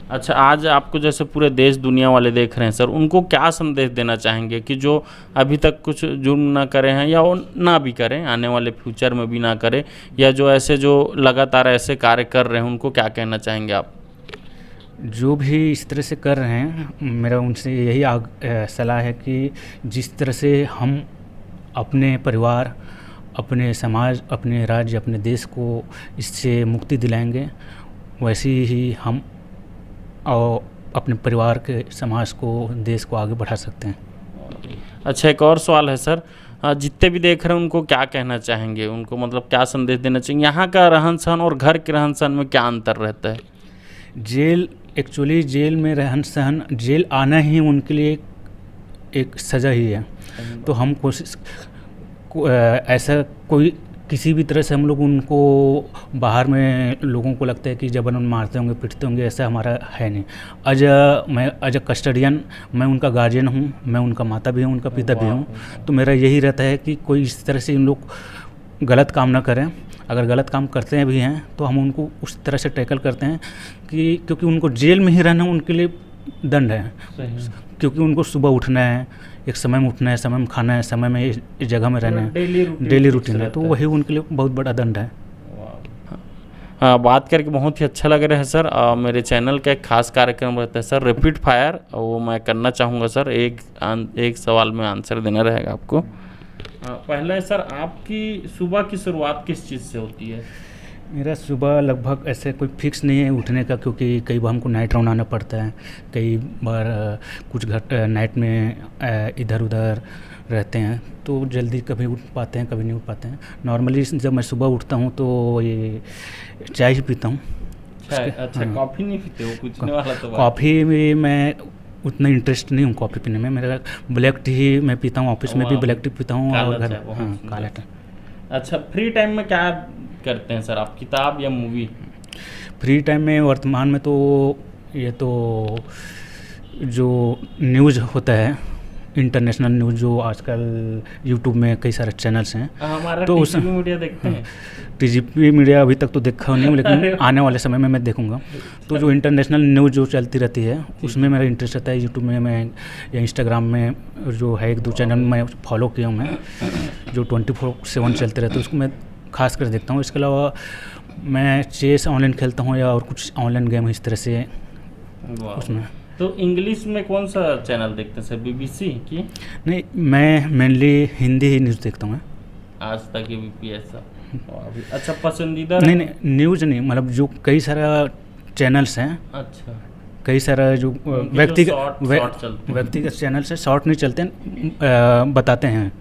Speaker 1: अच्छा, आज आपको जैसे पूरे देश दुनिया वाले देख रहे हैं सर, उनको क्या संदेश देना चाहेंगे कि जो अभी तक कुछ जुर्म ना करे हैं या वो ना भी करें, आने वाले फ्यूचर में भी ना करें, या जो ऐसे जो लगातार ऐसे कार्य कर रहे हैं उनको क्या कहना चाहेंगे आप?
Speaker 2: जो भी इस तरह से कर रहे हैं, मेरा उनसे यही सलाह है कि जिस तरह से हम अपने परिवार, अपने समाज, अपने राज्य, अपने देश को इससे मुक्ति दिलाएंगे, वैसे ही हम और अपने परिवार के, समाज को, देश को आगे बढ़ा सकते हैं।
Speaker 1: अच्छा, एक और सवाल है सर, जितने भी देख रहे हैं उनको क्या कहना चाहेंगे, उनको मतलब क्या संदेश देना चाहिए? यहाँ का रहन सहन और घर के रहन सहन में क्या अंतर रहता है?
Speaker 2: जेल में रहन सहन, जेल आना ही उनके लिए एक सज़ा ही है। तो हम ऐसा कोई किसी भी तरह से हम लोग उनको बाहर में लोगों को लगता है कि जबरन मारते होंगे, पीटते होंगे, ऐसा हमारा है नहीं। मैं एज अ कस्टडियन, मैं उनका गार्जियन हूँ, मैं उनका माता भी हूँ, उनका पिता भी हूँ। तो मेरा यही रहता है कि कोई इस तरह से इन लोग गलत काम ना करें। अगर गलत काम करते हैं भी हैं तो हम उनको उस तरह से टैकल करते हैं कि क्योंकि उनको जेल में ही रहना उनके लिए दंड है। क्योंकि उनको सुबह उठना है, एक समय में उठना है, समय में खाना है, समय में इस जगह में रहना है, डेली रूटीन है, तो वही उनके लिए बहुत बड़ा दंड है।
Speaker 1: बात करके बहुत ही अच्छा लग रहा है सर। मेरे चैनल का एक खास कार्यक्रम रहता है सर, रैपिड फायर, वो मैं करना चाहूँगा सर। एक सवाल में आंसर देना रहेगा आपको। पहले सर, आपकी सुबह की शुरुआत किस चीज़ से होती है?
Speaker 2: मेरा सुबह लगभग ऐसे कोई फिक्स नहीं है उठने का, क्योंकि कई बार हमको नाइट राउंड आना पड़ता है, कई बार कुछ नाइट में इधर उधर रहते हैं, तो जल्दी कभी उठ पाते हैं, कभी नहीं उठ पाते हैं। नॉर्मली जब मैं सुबह उठता हूँ तो ये चाय ही पीता हूँ।
Speaker 1: अच्छा, कॉफ़ी नहीं पीते हो? पूछने वाला तो
Speaker 2: कॉफ़ी में मैं उतना इंटरेस्ट नहीं हूँ कॉफ़ी पीने में। मेरा ब्लैक टी ही मैं पीता हूँ, ऑफिस में भी ब्लैक टी पीता हूँ और घर काला टी।
Speaker 1: अच्छा, फ्री टाइम में क्या करते हैं सर आप, किताब या मूवी?
Speaker 2: फ्री टाइम में वर्तमान में तो ये तो जो न्यूज़ होता है, इंटरनेशनल न्यूज़, जो आजकल यूट्यूब में कई सारे चैनल्स हैं,
Speaker 1: हमारा
Speaker 2: तो
Speaker 1: टीजीपी मीडिया देखते हैं।
Speaker 2: टीजीपी मीडिया अभी तक तो देखा नहीं हूँ, लेकिन आने वाले समय में मैं देखूंगा। तो जो इंटरनेशनल न्यूज़ जो चलती रहती है उसमें मेरा इंटरेस्ट रहता है। यूट्यूब में मैं या इंस्टाग्राम में जो है 1-2 चैनल मैं फॉलो किया हूँ मैं, जो 24/7 चलते रहते हैं, उसको मैं खास कर देखता हूँ। इसके अलावा मैं चेस ऑनलाइन खेलता हूँ या और कुछ ऑनलाइन गेम इस तरह से उसमें।
Speaker 1: तो इंग्लिश में कौन सा चैनल देखते हैं सर, बीबीसी की?
Speaker 2: नहीं, मैं मेनली हिंदी ही न्यूज़ देखता हूँ।
Speaker 1: आज तक ये बीपीएस। अच्छा, पसंदीदा?
Speaker 2: नहीं, न्यूज़ नहीं, मतलब जो कई सारा चैनल्स हैं।
Speaker 1: अच्छा,
Speaker 2: कई सारा जो व्यक्तिगत चैनल से शॉर्ट नहीं चलते हैं, बताते हैं।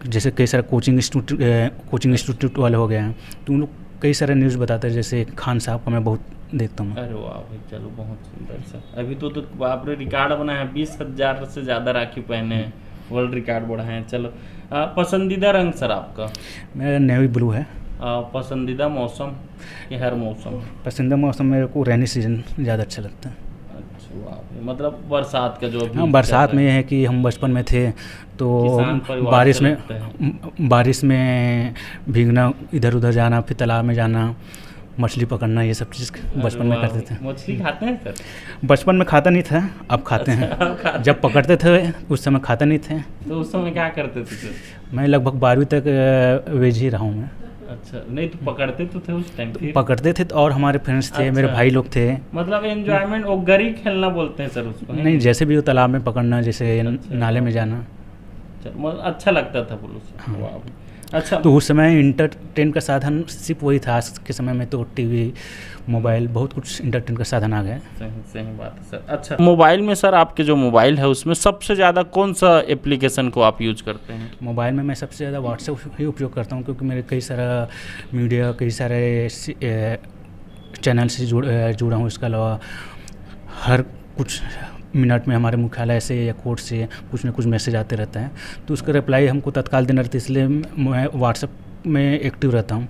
Speaker 2: जैसे कई सारे कोचिंग इंस्टीट्यूट वाले हो गए हैं, तो उन लोग कई सारे न्यूज़ बताते हैं। जैसे खान साहब का मैं बहुत देखता हूँ।
Speaker 1: अरे वाह भाई, चलो बहुत सुंदर सर। अभी तो बाप रे, रिकॉर्ड बना है, 20,000 से ज़्यादा राखी पहने हैं, वर्ल्ड रिकॉर्ड बढ़ा है। चलो, पसंदीदा रंग सर आपका?
Speaker 2: मेरा नेवी ब्लू है।
Speaker 1: पसंदीदा मौसम कि हर मौसम?
Speaker 2: पसंदीदा मौसम मेरे को रेनी सीजन ज़्यादा अच्छा लगता है।
Speaker 1: अच्छा, वाह, मतलब बरसात का जो?
Speaker 2: हाँ, बरसात में ये है कि हम बचपन में थे तो बारिश में भीगना, इधर उधर जाना, फिर तालाब में जाना, मछली पकड़ना, ये सब चीज़ बचपन में करते थे।
Speaker 1: मछली खाते हैं सर?
Speaker 2: बचपन में खाता नहीं था, अब खाते हैं। जब पकड़ते थे उस समय खाते नहीं थे।
Speaker 1: तो उस समय क्या करते थे सर?
Speaker 2: मैं लगभग 12वीं तक वेज ही रहा हूँ मैं।
Speaker 1: अच्छा, नहीं तो पकड़ते तो थे उस टाइम?
Speaker 2: पकड़ते थे, और हमारे फ्रेंड्स थे। अच्छा। मेरे भाई लोग थे। मतलब
Speaker 1: एंजॉयमेंट, वो गरी खेलना बोलते हैं सर उसको?
Speaker 2: नहीं, जैसे भी वो तालाब में पकड़ना, जैसे अच्छा। नाले में जाना,
Speaker 1: अच्छा लगता था पुलिस। हाँ। अच्छा।
Speaker 2: तो उस समय इंटरटेन का साधन सिर्फ वही था। आज के समय में तो टीवी, मोबाइल, बहुत कुछ इंटरटेन का साधन आ गया है।
Speaker 1: सही बात है सर। अच्छा, मोबाइल में सर आपके जो मोबाइल है उसमें सबसे ज़्यादा कौन सा एप्लीकेशन को आप यूज करते हैं?
Speaker 2: मोबाइल में मैं सबसे ज़्यादा व्हाट्सएप ही उपयोग करता हूँ, क्योंकि मेरे कई सारा मीडिया, कई सारे चैनल से जुड़ा हूँ। इसके अलावा हर कुछ मिनट में हमारे मुख्यालय से या कोर्ट से कुछ न कुछ मैसेज आते रहता है, तो उसका रिप्लाई हमको तत्काल देना रहता है, इसलिए मैं व्हाट्सएप में एक्टिव रहता हूँ।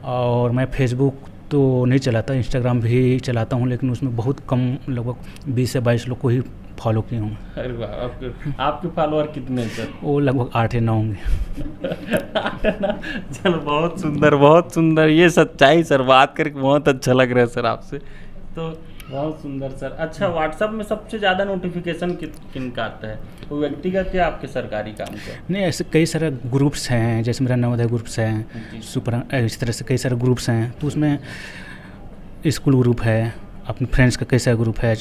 Speaker 2: और मैं फेसबुक तो नहीं चलाता, इंस्टाग्राम भी चलाता हूँ, लेकिन उसमें बहुत कम, लगभग 20 से 22 लोग को ही फॉलो किए हूँ।
Speaker 1: अरे वाह, आपके फॉलोअर कितने हैं सर?
Speaker 2: वो लगभग 8 या 9 होंगे।
Speaker 1: चलो, बहुत सुंदर ये सच्चाई सर, बात करके बहुत अच्छा लग रहा है सर आपसे, तो बहुत सुंदर सर। अच्छा, व्हाट्सएप में सबसे ज़्यादा नोटिफिकेशन किन का आता है? वो व्यक्तिगत या आपके सरकारी काम का?
Speaker 2: नहीं, ऐसे कई सारे ग्रुप्स हैं, जैसे मेरा नवोदय ग्रुप्स है, सुपर, इस तरह से कई सारे ग्रुप्स हैं। तो उसमें स्कूल ग्रुप है, अपने फ्रेंड्स का कई सारे ग्रुप है,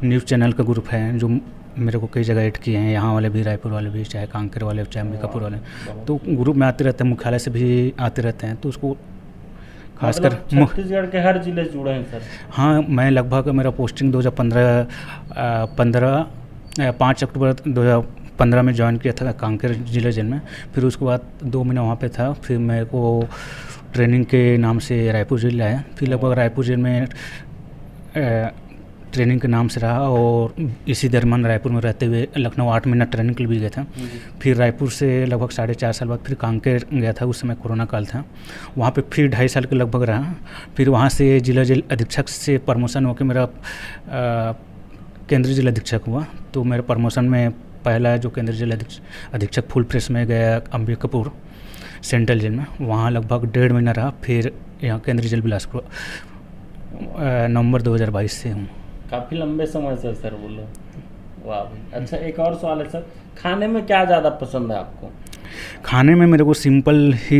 Speaker 2: न्यूज़ चैनल का ग्रुप है, जो मेरे को कई जगह ऐड किए हैं, यहाँ वाले भी, रायपुर वाले भी, चाहे कांकेर वाले, चाहे अंबिकापुर वाले, तो ग्रुप में आते रहते हैं, मुख्यालय से भी आते रहते हैं। तो उसको खासकर
Speaker 1: छत्तीसगढ़ के हर जिले जुड़े हैं सर? हाँ,
Speaker 2: मैं लगभग, मेरा पोस्टिंग 5 अक्टूबर 2015 में ज्वाइन किया था कांकेर जिले जेल में। फिर उसके बाद 2 महीने वहाँ पे था, फिर मेरे को ट्रेनिंग के नाम से रायपुर जेल लाया। फिर लगभग रायपुर जेल में ट्रेनिंग के नाम से रहा, और इसी दरमियान रायपुर में रहते हुए लखनऊ 8 महीना ट्रेनिंग के लिए भी गया था। फिर रायपुर से लगभग 4.5 साल बाद फिर कांकेर गया था, उस समय कोरोना काल था। वहाँ पे फिर 2.5 साल के लगभग रहा। फिर वहाँ से जिला जेल अधीक्षक से प्रमोशन होकर मेरा केंद्रीय जेल अधीक्षक हुआ। तो मेरे प्रमोशन में पहला जो केंद्रीय जेल अधीक्षक फुल प्रेस में गया अंबिकापुर सेंट्रल जेल में, वहाँ लगभग 1.5 महीना रहा। फिर यहाँ केंद्रीय जेल बिलासपुर नवंबर 2022 से हूँ।
Speaker 1: काफ़ी लंबे समय से सर, बोलो वाह भाई। अच्छा, एक और सवाल है सर, खाने में क्या ज़्यादा पसंद है आपको?
Speaker 2: खाने में मेरे को सिंपल ही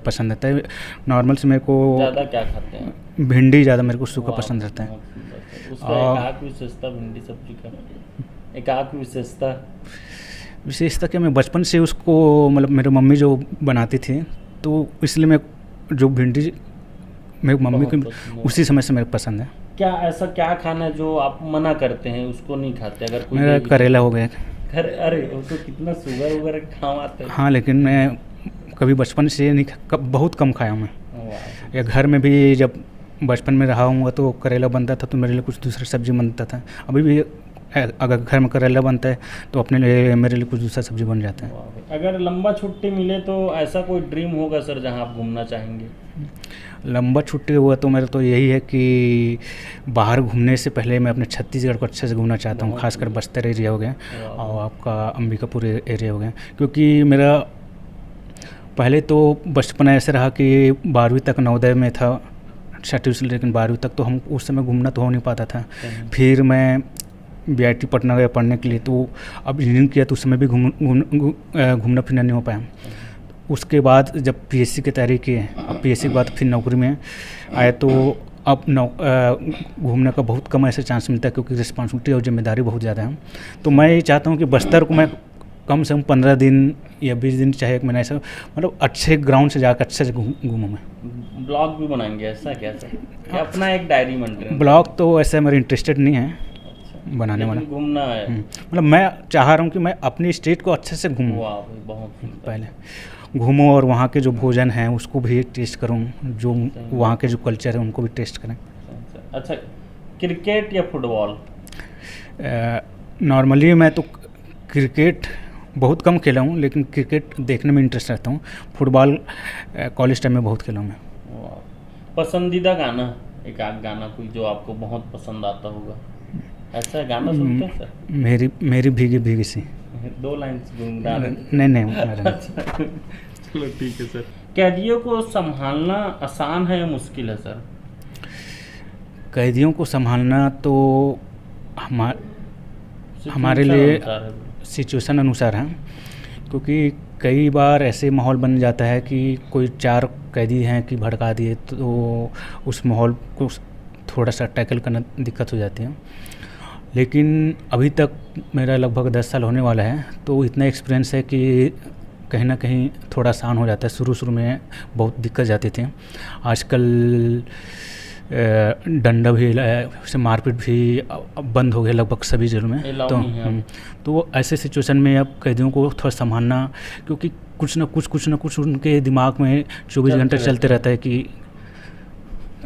Speaker 2: पसंद आता है। नॉर्मल से मेरे को
Speaker 1: ज़्यादा क्या खाते हैं?
Speaker 2: भिंडी ज़्यादा मेरे को सूखा पसंद रहता है।
Speaker 1: उसका एक विशेषता, भिंडी सब्जी का एक
Speaker 2: विशेषता क्या, मैं बचपन से उसको, मतलब मेरी मम्मी जो बनाती थी, तो इसलिए मैं जो भिंडी मेरी मम्मी की उसी समय से मेरे पसंद है।
Speaker 1: क्या ऐसा क्या खाना है जो आप मना करते हैं, उसको नहीं खाते? अगर कोई
Speaker 2: मेरा करेला हो गया।
Speaker 1: अरे वो तो कितना शुगर वगैरह काम आता है।
Speaker 2: हाँ, लेकिन मैं कभी बचपन से नहीं बहुत कम खाया हूँ मैं। या घर में भी जब बचपन में रहा हूँ तो करेला बनता था, तो मेरे लिए कुछ दूसरा सब्जी बनता था। अभी भी अगर घर में करेला बनता है तो अपने लिए, मेरे लिए कुछ दूसरा सब्जी बन जाता है।
Speaker 1: अगर लंबा छुट्टी मिले तो ऐसा कोई ड्रीम होगा सर जहाँ आप घूमना चाहेंगे?
Speaker 2: लंबा छुट्टी हुआ तो मेरा तो यही है कि बाहर घूमने से पहले मैं अपने छत्तीसगढ़ को अच्छे से घूमना चाहता हूँ, खासकर बस्तर एरिया हो गया और आपका अंबिकापुर एरिया हो गया। क्योंकि मेरा पहले तो बचपन ऐसे रहा कि 12वीं तक नवोदय में था, 6वीं से, लेकिन 12वीं तक तो हम उस समय घूमना तो हो नहीं पाता था। फिर मैं BIT पटना गया पढ़ने के लिए, तो अब इंजीनियरिंग किया तो उस समय भी घूमना फिरना नहीं हो पाया। उसके बाद जब PSC की तैयारी की, अब PSC के बाद फिर नौकरी में आए, तो अब घूमने का बहुत कम ऐसे चांस मिलता है, क्योंकि रिस्पॉन्सिबिलिटी और जिम्मेदारी बहुत ज़्यादा है। तो मैं ये चाहता हूँ कि बस्तर को मैं कम से कम 15 दिन या 20 दिन, चाहे 1 महीना, ऐसा मतलब अच्छे ग्राउंड से जाकर अच्छे से घूमूँ मैं।
Speaker 1: ब्लॉग भी बनाएंगे ऐसा क्या सर? अपना एक डायरी मेंटेन?
Speaker 2: ब्लॉग तो ऐसे मेरे इंटरेस्टेड नहीं है बनाने वाला,
Speaker 1: घूमना है।
Speaker 2: मतलब मैं चाह रहा हूँ कि मैं अपनी स्टेट को अच्छे से घूमूँ, पहले घूमूँ और वहाँ के जो भोजन हैं उसको भी टेस्ट करूँ, जो वहाँ के जो कल्चर है उनको भी टेस्ट करें।
Speaker 1: अच्छा, क्रिकेट या फुटबॉल?
Speaker 2: नॉर्मली मैं तो क्रिकेट बहुत कम खेला हूँ, लेकिन क्रिकेट देखने में इंटरेस्ट रहता हूँ। फुटबॉल कॉलेज टाइम में बहुत खेला हूँ मैं।
Speaker 1: पसंदीदा गाना, एक आध गाना कोई जो आपको बहुत पसंद आता होगा, ऐसा गाना सुनते हैं सर?
Speaker 2: मेरी भीगी भीगी सी
Speaker 1: 2 लाइन
Speaker 2: नहीं
Speaker 1: चलो ठीक है सर। कैदियों को संभालना आसान है या मुश्किल है सर?
Speaker 2: कैदियों को संभालना तो हमारे लिए सिचुएशन अनुसार है, क्योंकि कई बार ऐसे माहौल बन जाता है कि कोई 4 कैदी हैं कि भड़का दिए, तो उस माहौल को थोड़ा सा टैकल करना दिक्कत हो जाती है। लेकिन अभी तक मेरा लगभग 10 साल होने वाला है, तो इतना एक्सपीरियंस है कि कहीं ना कहीं थोड़ा आसान हो जाता है। शुरू शुरू में बहुत दिक्कत जाती थी। आजकल डंडा भी से मारपीट भी अब बंद हो गया लगभग सभी जेलों में। तो ऐसे सिचुएशन में अब कैदियों को थोड़ा संभालना, क्योंकि कुछ ना कुछ उनके दिमाग में 24 घंटे चलते रहता है कि,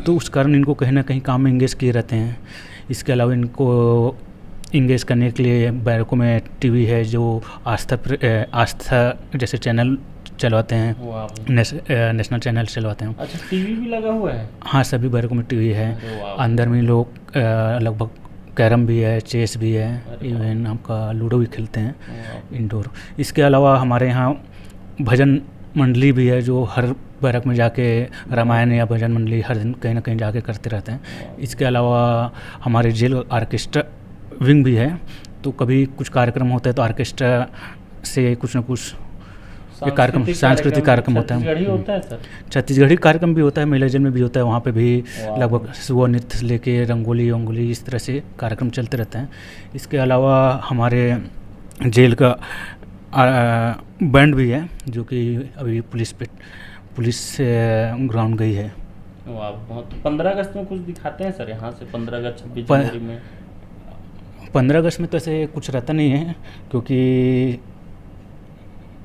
Speaker 2: तो उस कारण इनको कहीं ना कहीं काम में इंगेज किए रहते हैं। इसके अलावा इनको इंगेज करने के लिए बैरकों में टीवी है जो आस्था जैसे चैनल चलवाते हैं, नेशनल चैनल चलवाते हैं।
Speaker 1: अच्छा, टीवी भी लगा हुआ है?
Speaker 2: हाँ, सभी बैरकों में टीवी है। अंदर में लोग लगभग कैरम भी है, चेस भी है, इवन आपका लूडो भी खेलते हैं इंडोर। इसके अलावा हमारे यहाँ भजन मंडली भी है जो हर बैरक में जाके रामायण या भजन मंडली हर दिन कहीं ना कहीं जाके करते रहते हैं। इसके अलावा हमारे जेल ऑर्केस्ट्रा विंग भी है, तो कभी कुछ कार्यक्रम होता है तो ऑर्केस्ट्रा से कुछ ना कुछ कार्यक्रम, सांस्कृतिक कार्यक्रम होता है। छत्तीसगढ़ी कार्यक्रम भी होता है, महिला जेल में भी होता है। वहाँ पे भी लगभग सुबह नृत्य से लेके रंगोली वंगोली इस तरह से कार्यक्रम चलते रहते हैं। इसके अलावा हमारे जेल का बैंड भी है जो कि अभी पुलिस ग्राउंड गई है।
Speaker 1: वाह, बहुत। 15 अगस्त में कुछ दिखाते हैं सर यहाँ से? 15 अगस्त 26 जनवरी में?
Speaker 2: 15 अगस्त में तो ऐसे कुछ रहता नहीं है, क्योंकि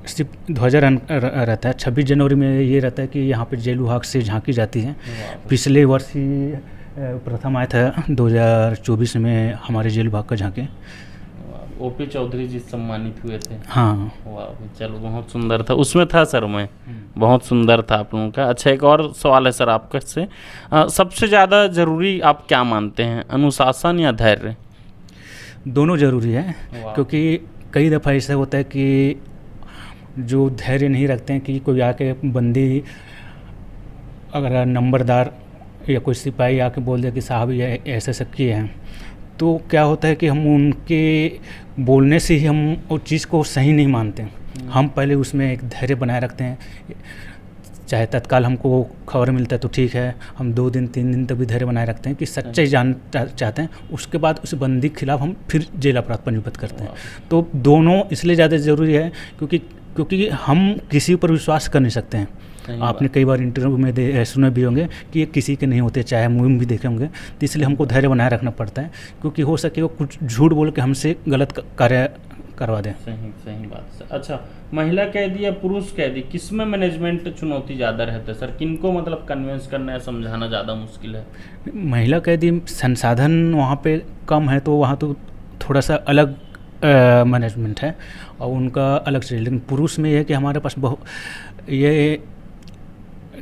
Speaker 2: सिर्फ ध्वजा रहता है। 26 जनवरी में ये रहता है कि यहाँ पे जेल विभाग से झांकी जाती है। पिछले वर्ष ही प्रथम आया था 2024 में हमारे जेल विभाग का झांके।
Speaker 1: ओपी चौधरी जी सम्मानित हुए थे।
Speaker 2: हाँ,
Speaker 1: वाह, चलो बहुत सुंदर था। उसमें था सर, मैं बहुत सुंदर था आप लोगों का। अच्छा, एक और सवाल है सर आपका से, सबसे ज़्यादा ज़रूरी आप क्या मानते हैं, अनुशासन या धैर्य?
Speaker 2: दोनों ज़रूरी है, क्योंकि कई दफ़ा ऐसा होता है कि जो धैर्य नहीं रखते हैं कि कोई आके बंदी अगर नंबरदार या कोई सिपाही आके बोल दे कि साहब ये ऐसे सब किए हैं, तो क्या होता है कि हम उनके बोलने से ही हम उस चीज़ को सही नहीं मानते। हम पहले उसमें एक धैर्य बनाए रखते हैं। चाहे तत्काल हमको खबर मिलता है तो ठीक है, हम 2 दिन 3 दिन तक भी धैर्य बनाए रखते हैं कि सच्चाई जानना चाहते हैं। उसके बाद उस बंदी के खिलाफ हम फिर जेल अपराध पंजीबद्ध करते हैं। तो दोनों इसलिए ज़्यादा ज़रूरी है क्योंकि हम किसी पर विश्वास कर नहीं सकते हैं। आपने कई बार इंटरव्यू में सुने भी होंगे कि ये किसी के नहीं होते, चाहे मूवी में भी देखे होंगे। तो इसलिए हमको धैर्य बनाए रखना पड़ता है, क्योंकि हो सके वो कुछ झूठ बोल के हमसे गलत कार्य करवा दें।
Speaker 1: सही बात। अच्छा, महिला कैदी या पुरुष कैदी, किसमें मैनेजमेंट चुनौती ज़्यादा रहता है सर? किनको मतलब कन्विंस करना या समझाना ज़्यादा मुश्किल है?
Speaker 2: महिला कैदी संसाधन वहाँ पे कम है, तो वहाँ तो थोड़ा सा अलग मैनेजमेंट है और उनका अलग चीज़। लेकिन पुरुष में यह है कि हमारे पास ये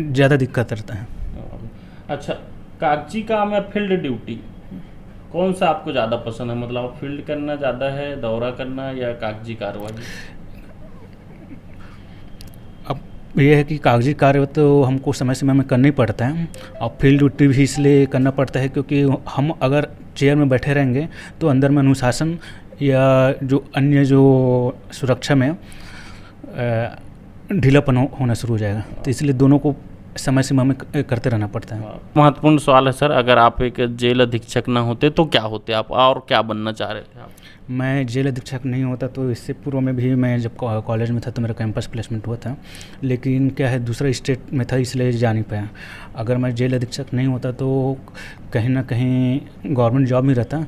Speaker 2: ज़्यादा दिक्कत रहता है।
Speaker 1: अच्छा, कागजी काम या फील्ड ड्यूटी, कौन सा आपको ज़्यादा पसंद है? मतलब फील्ड करना ज़्यादा है, दौरा करना, या कागजी कार्रवाई?
Speaker 2: अब यह है कि कागजी कार्य तो हमको समय समय में करना ही पड़ता है, और फील्ड ड्यूटी भी इसलिए करना पड़ता है क्योंकि हम अगर चेयर में बैठे रहेंगे तो अंदर में अनुशासन या जो अन्य जो सुरक्षा में ढीलापन होना शुरू हो जाएगा। तो इसलिए दोनों को समय सीमा में करते रहना पड़ता है।
Speaker 1: महत्वपूर्ण सवाल है सर, अगर आप एक जेल अधीक्षक ना होते तो क्या होते आप, और क्या बनना चाह रहे थे आप?
Speaker 2: मैं जेल अधीक्षक नहीं होता तो इससे पूर्व में भी मैं जब कॉलेज में था तो मेरा कैंपस प्लेसमेंट हुआ था, लेकिन क्या है दूसरा स्टेट में था इसलिए जा नहीं पाया। अगर मैं जेल अधीक्षक नहीं होता तो कहीं ना कहीं गवर्नमेंट जॉब में रहता।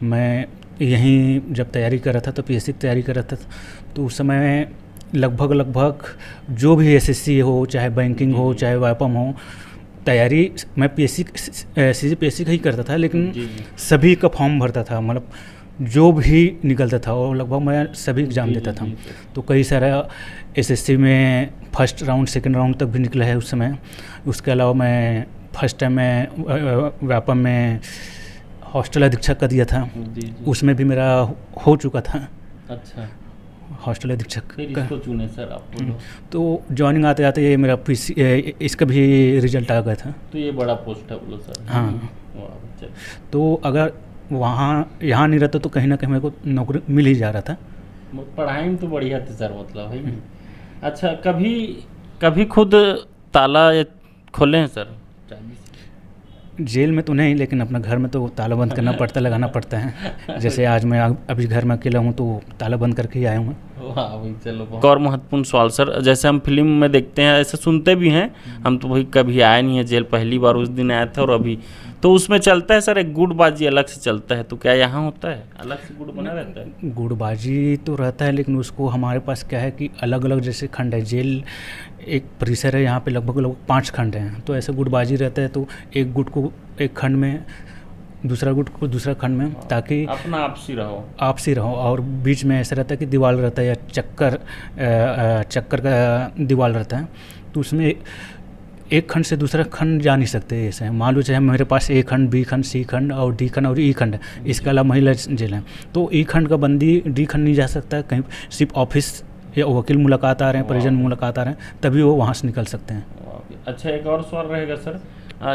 Speaker 2: मैं यहीं जब तैयारी कर रहा था तो पीएससी की तैयारी कर रहा था, तो उस समय लगभग जो भी एसएससी हो, चाहे बैंकिंग हो, चाहे वाईपम हो, तैयारी मैं सीजीपीएससी का ही करता था, लेकिन सभी का फॉर्म भरता था। मतलब जो भी निकलता था और लगभग मैं सभी एग्ज़ाम देता था। तो कई सारा एसएससी में फर्स्ट राउंड सेकंड राउंड तक भी निकला है उस समय। उसके अलावा मैं फर्स्ट टाइम में वाईपम में हॉस्टल अधीक्षक का दिया था, उसमें भी मेरा हो चुका था।
Speaker 1: अच्छा,
Speaker 2: हॉस्टल अधीक्षक
Speaker 1: इसको चुने सर आप?
Speaker 2: तो ज्वाइनिंग आते आते ये मेरा इसका भी रिजल्ट आ गया था।
Speaker 1: तो ये बड़ा पोस्ट है बोलो सर।
Speaker 2: हाँ, तो अगर यहाँ नहीं रहता तो कहीं ना कहीं मेरे को नौकरी मिल ही जा रहा था।
Speaker 1: पढ़ाई में तो बढ़िया थी सर, मतलब है। अच्छा, कभी खुद ताला खोले हैं सर?
Speaker 2: जेल में तो नहीं, लेकिन अपना घर में तो ताला बंद करना पड़ता है, लगाना पड़ता है। जैसे आज मैं अभी घर में अकेला हूँ तो ताला बंद करके ही आया हूँ।
Speaker 1: वाह भाई, चलो एक और महत्वपूर्ण सवाल सर, जैसे हम फिल्म में देखते हैं, ऐसे सुनते भी हैं, हम तो भाई कभी आए नहीं है जेल, पहली बार उस दिन आया था और अभी तो उसमें चलता है सर एक गुटबाजी अलग से चलता है, तो क्या यहाँ होता है अलग से गुट बना रहता है?
Speaker 2: गुटबाजी तो रहता है, लेकिन उसको हमारे पास क्या है कि अलग अलग जैसे खंड है, जेल एक परिसर है, यहाँ पे लगभग 5 खंड हैं, तो ऐसे गुटबाजी रहता है, तो एक गुट को एक खंड में, दूसरा गुट को दूसरा खंड में, ताकि
Speaker 1: अपना आपसी रहो।
Speaker 2: और बीच में ऐसा रहता है कि दीवार रहता है या चक्कर का दीवार रहता है, तो उसमें एक खंड से दूसरा खंड जा नहीं सकते। ऐसे मान लो चाहे मेरे पास ए खंड, बी खंड, सी खंड और डी खंड और ई खंड है, इसके अलावा महिला जेल है, तो ई खंड का बंदी डी खंड नहीं जा सकता, कहीं सिर्फ ऑफिस या वकील मुलाकात आ रहे हैं, परिजन मुलाकात आ रहे हैं, तभी वो वहाँ से निकल सकते हैं।
Speaker 1: अच्छा, एक और सवाल रहेगा सर,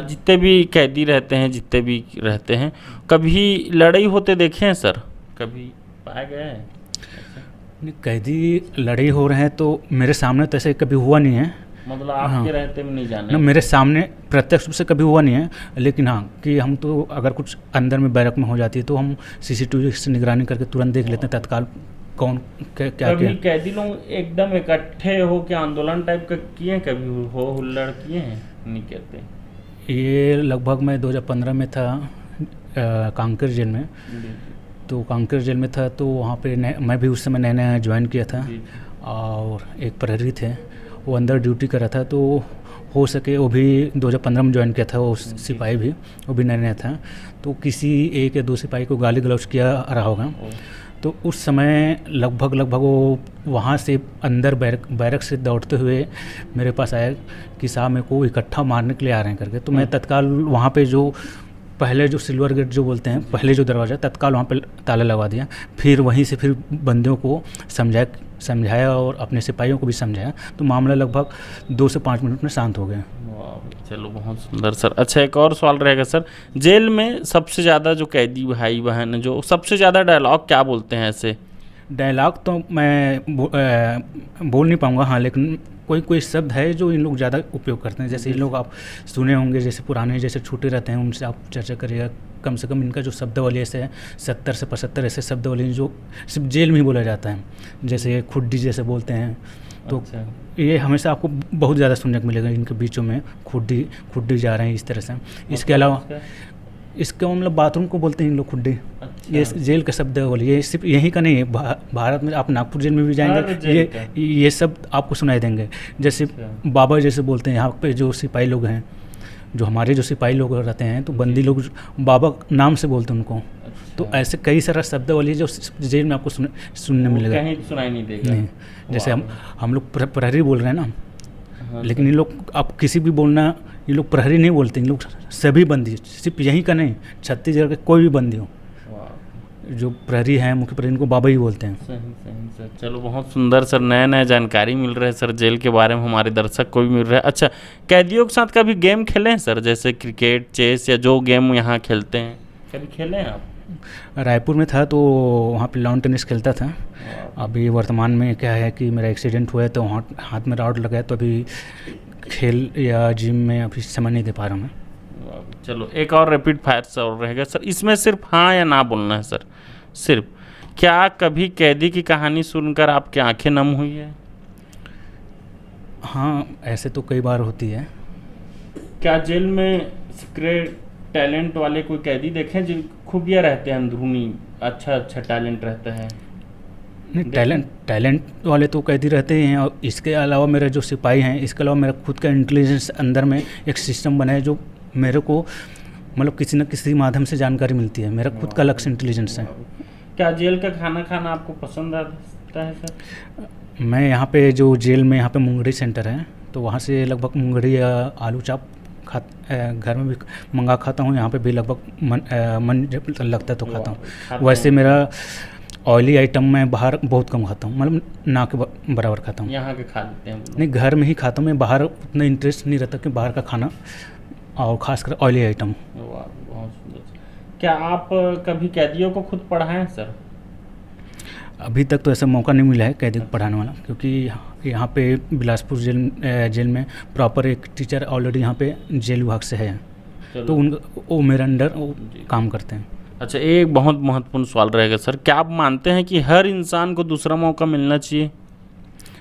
Speaker 1: जितने भी कैदी रहते हैं कभी लड़ाई होते देखे हैं सर, कभी पाए गए हैं?
Speaker 2: कैदी लड़ाई हो रहे हैं तो मेरे सामने तो ऐसे कभी हुआ नहीं है,
Speaker 1: मतलब आपके रहते में नहीं जाने?
Speaker 2: ना, मेरे सामने प्रत्यक्ष रूप से कभी हुआ नहीं है, लेकिन हाँ कि हम तो अगर कुछ अंदर में बैरक में हो जाती है तो हम सीसीटीवी से निगरानी करके तुरंत देख लेते हैं तत्काल कौन क्या
Speaker 1: कभी कैदी लोग एकदम इकट्ठे हो के आंदोलन टाइप का किए हैं, कभी हो हुल्लड़ किए हैं? नहीं कहते।
Speaker 2: ये लगभग मैं 2015 में था कांकर जेल में, तो कांकर जेल में था तो वहाँ पे मैं भी उस समय नया नया ज्वाइन किया था, और एक प्रहरी थे वो अंदर ड्यूटी कर रहा था, तो हो सके वो भी 2015 में ज्वाइन किया था, वो सिपाही भी, वो भी नया नया था, तो किसी एक या दो सिपाही को गाली गलौज किया रहा होगा, तो उस समय लगभग वो वहाँ से अंदर बैरक से दौड़ते हुए मेरे पास आया कि साहब मेरे को इकट्ठा मारने के लिए आ रहे हैं करके, तो मैं तत्काल वहाँ पे जो पहले जो सिल्वर गेट जो बोलते हैं, पहले जो दरवाज़ा, तत्काल वहाँ पे ताला लगा दिया, फिर वहीं से फिर बंदियों को समझाया और अपने सिपाहियों को भी समझाया, तो मामला लगभग 2 से 5 मिनट में शांत हो गया।
Speaker 1: चलो बहुत सुंदर सर। अच्छा, एक और सवाल रहेगा सर, जेल में सबसे ज़्यादा जो कैदी भाई बहन जो सबसे ज़्यादा डायलॉग क्या बोलते हैं? ऐसे
Speaker 2: डायलॉग तो मैं बोल नहीं पाऊँगा, हाँ, लेकिन कोई शब्द है जो इन लोग ज़्यादा उपयोग करते हैं, जैसे इन लोग आप सुने होंगे, जैसे पुराने जैसे छूटे रहते हैं उनसे आप चर्चा करिएगा, कम से कम इनका जो शब्दावली ऐसे है 70 से 75 ऐसे शब्दावली जो सिर्फ जेल में ही बोला जाता है, जैसे खुड्डी जैसे बोलते हैं, तो अच्छा। ये हमेशा आपको बहुत ज़्यादा सुनने को मिलेगा इनके बीचों में, खुड्डी जा रहे हैं इस तरह से। इसके अलावा इसका मतलब बाथरूम को बोलते हैं इन लोग खुड्डी। अच्छा। ये जेल का शब्द है, ये सिर्फ यहीं का नहीं है, भारत में आप नागपुर जेल में भी जाएंगे ये सब आपको सुनाई देंगे। जैसे बाबा जैसे बोलते हैं यहाँ पे जो सिपाही लोग हैं, जो हमारे जो सिपाही लोग रहते हैं, तो बंदी लोग बाबा नाम से बोलते हैं उनको। अच्छा। तो ऐसे कई सारा शब्द वाली जो जेल में आपको सुनने मिलेगा, कहीं सुनाई नहीं देगा। नहीं, जैसे हम लोग प्रहरी बोल रहे हैं ना, हाँ, लेकिन ये लोग आप किसी भी बोलना, ये लोग प्रहरी नहीं बोलते, इन लोग सभी बंदी, सिर्फ यहीं का नहीं, छत्तीसगढ़ के कोई भी बंदी हो, जो प्रहरी हैं मुख्य प्रहरी, इनको बाबा ही बोलते हैं। सही
Speaker 1: सर। चलो बहुत सुंदर सर, नया जानकारी मिल रहा है सर जेल के बारे में, हमारे दर्शक को भी मिल रहा है। अच्छा, कैदियों के साथ कभी गेम खेले हैं सर, जैसे क्रिकेट, चेस या जो गेम यहाँ खेलते हैं, कभी खेले हैं आप?
Speaker 2: रायपुर में था तो वहाँ पे लॉन टेनिस खेलता था। अभी वर्तमान में क्या है कि मेरा एक्सीडेंट हुआ है तो हाथ में रॉड लगा है, तो अभी खेल या जिम में अभी समय नहीं दे पा रहा हूँ मैं।
Speaker 1: चलो एक और रैपिड फायर सवाल रहेगा सर, इसमें सिर्फ हाँ या ना बोलना है सर, सिर्फ। क्या कभी कैदी की कहानी सुनकर आपकी आंखें नम हुई है?
Speaker 2: हाँ, ऐसे तो कई बार होती है।
Speaker 1: क्या जेल में सीक्रेट टैलेंट वाले कोई कैदी देखे हैं, जिन खूबियाँ रहते हैं अंदरूनी, अच्छा टैलेंट रहता है?
Speaker 2: नहीं, टैलेंट वाले तो कैदी रहते ही हैं, और इसके अलावा मेरे जो सिपाही हैं, इसके अलावा मेरा खुद का इंटेलिजेंस अंदर में एक सिस्टम बना है, जो मेरे को मतलब किसी न किसी माध्यम से जानकारी मिलती है, मेरा खुद का लक्ष्य इंटेलिजेंस है।
Speaker 1: क्या जेल का खाना खाना आपको पसंद आता है सर?
Speaker 2: मैं यहाँ पे जो जेल में यहाँ पे मुंगड़ी सेंटर है, तो वहाँ से लगभग मुंगड़ी या आलू चाप घर में भी मंगा खाता हूँ, यहाँ पे भी लगभग मन जब लगता है तो खाता हूँ। वैसे मेरा ऑयली आइटम मैं बाहर बहुत कम खाता हूँ, मतलब ना के बराबर खाता हूँ।
Speaker 1: यहाँ के खा लेते हैं?
Speaker 2: नहीं, घर में ही खाता हूँ मैं, बाहर उतना इंटरेस्ट नहीं रहता कि बाहर का खाना, और ख़ासकर ऑयली आइटम।
Speaker 1: बहुत सुंदर। क्या आप कभी कैदियों को खुद पढ़ाएं सर?
Speaker 2: अभी तक तो ऐसा मौका नहीं मिला है कैदी को पढ़ाने वाला, क्योंकि यहाँ पे बिलासपुर जेल में प्रॉपर एक टीचर ऑलरेडी यहाँ पे जेल विभाग से है, तो वो मेरे अंडर काम करते हैं।
Speaker 1: अच्छा, एक बहुत महत्वपूर्ण सवाल रहेगा सर, क्या आप मानते हैं कि हर इंसान को दूसरा मौका मिलना चाहिए?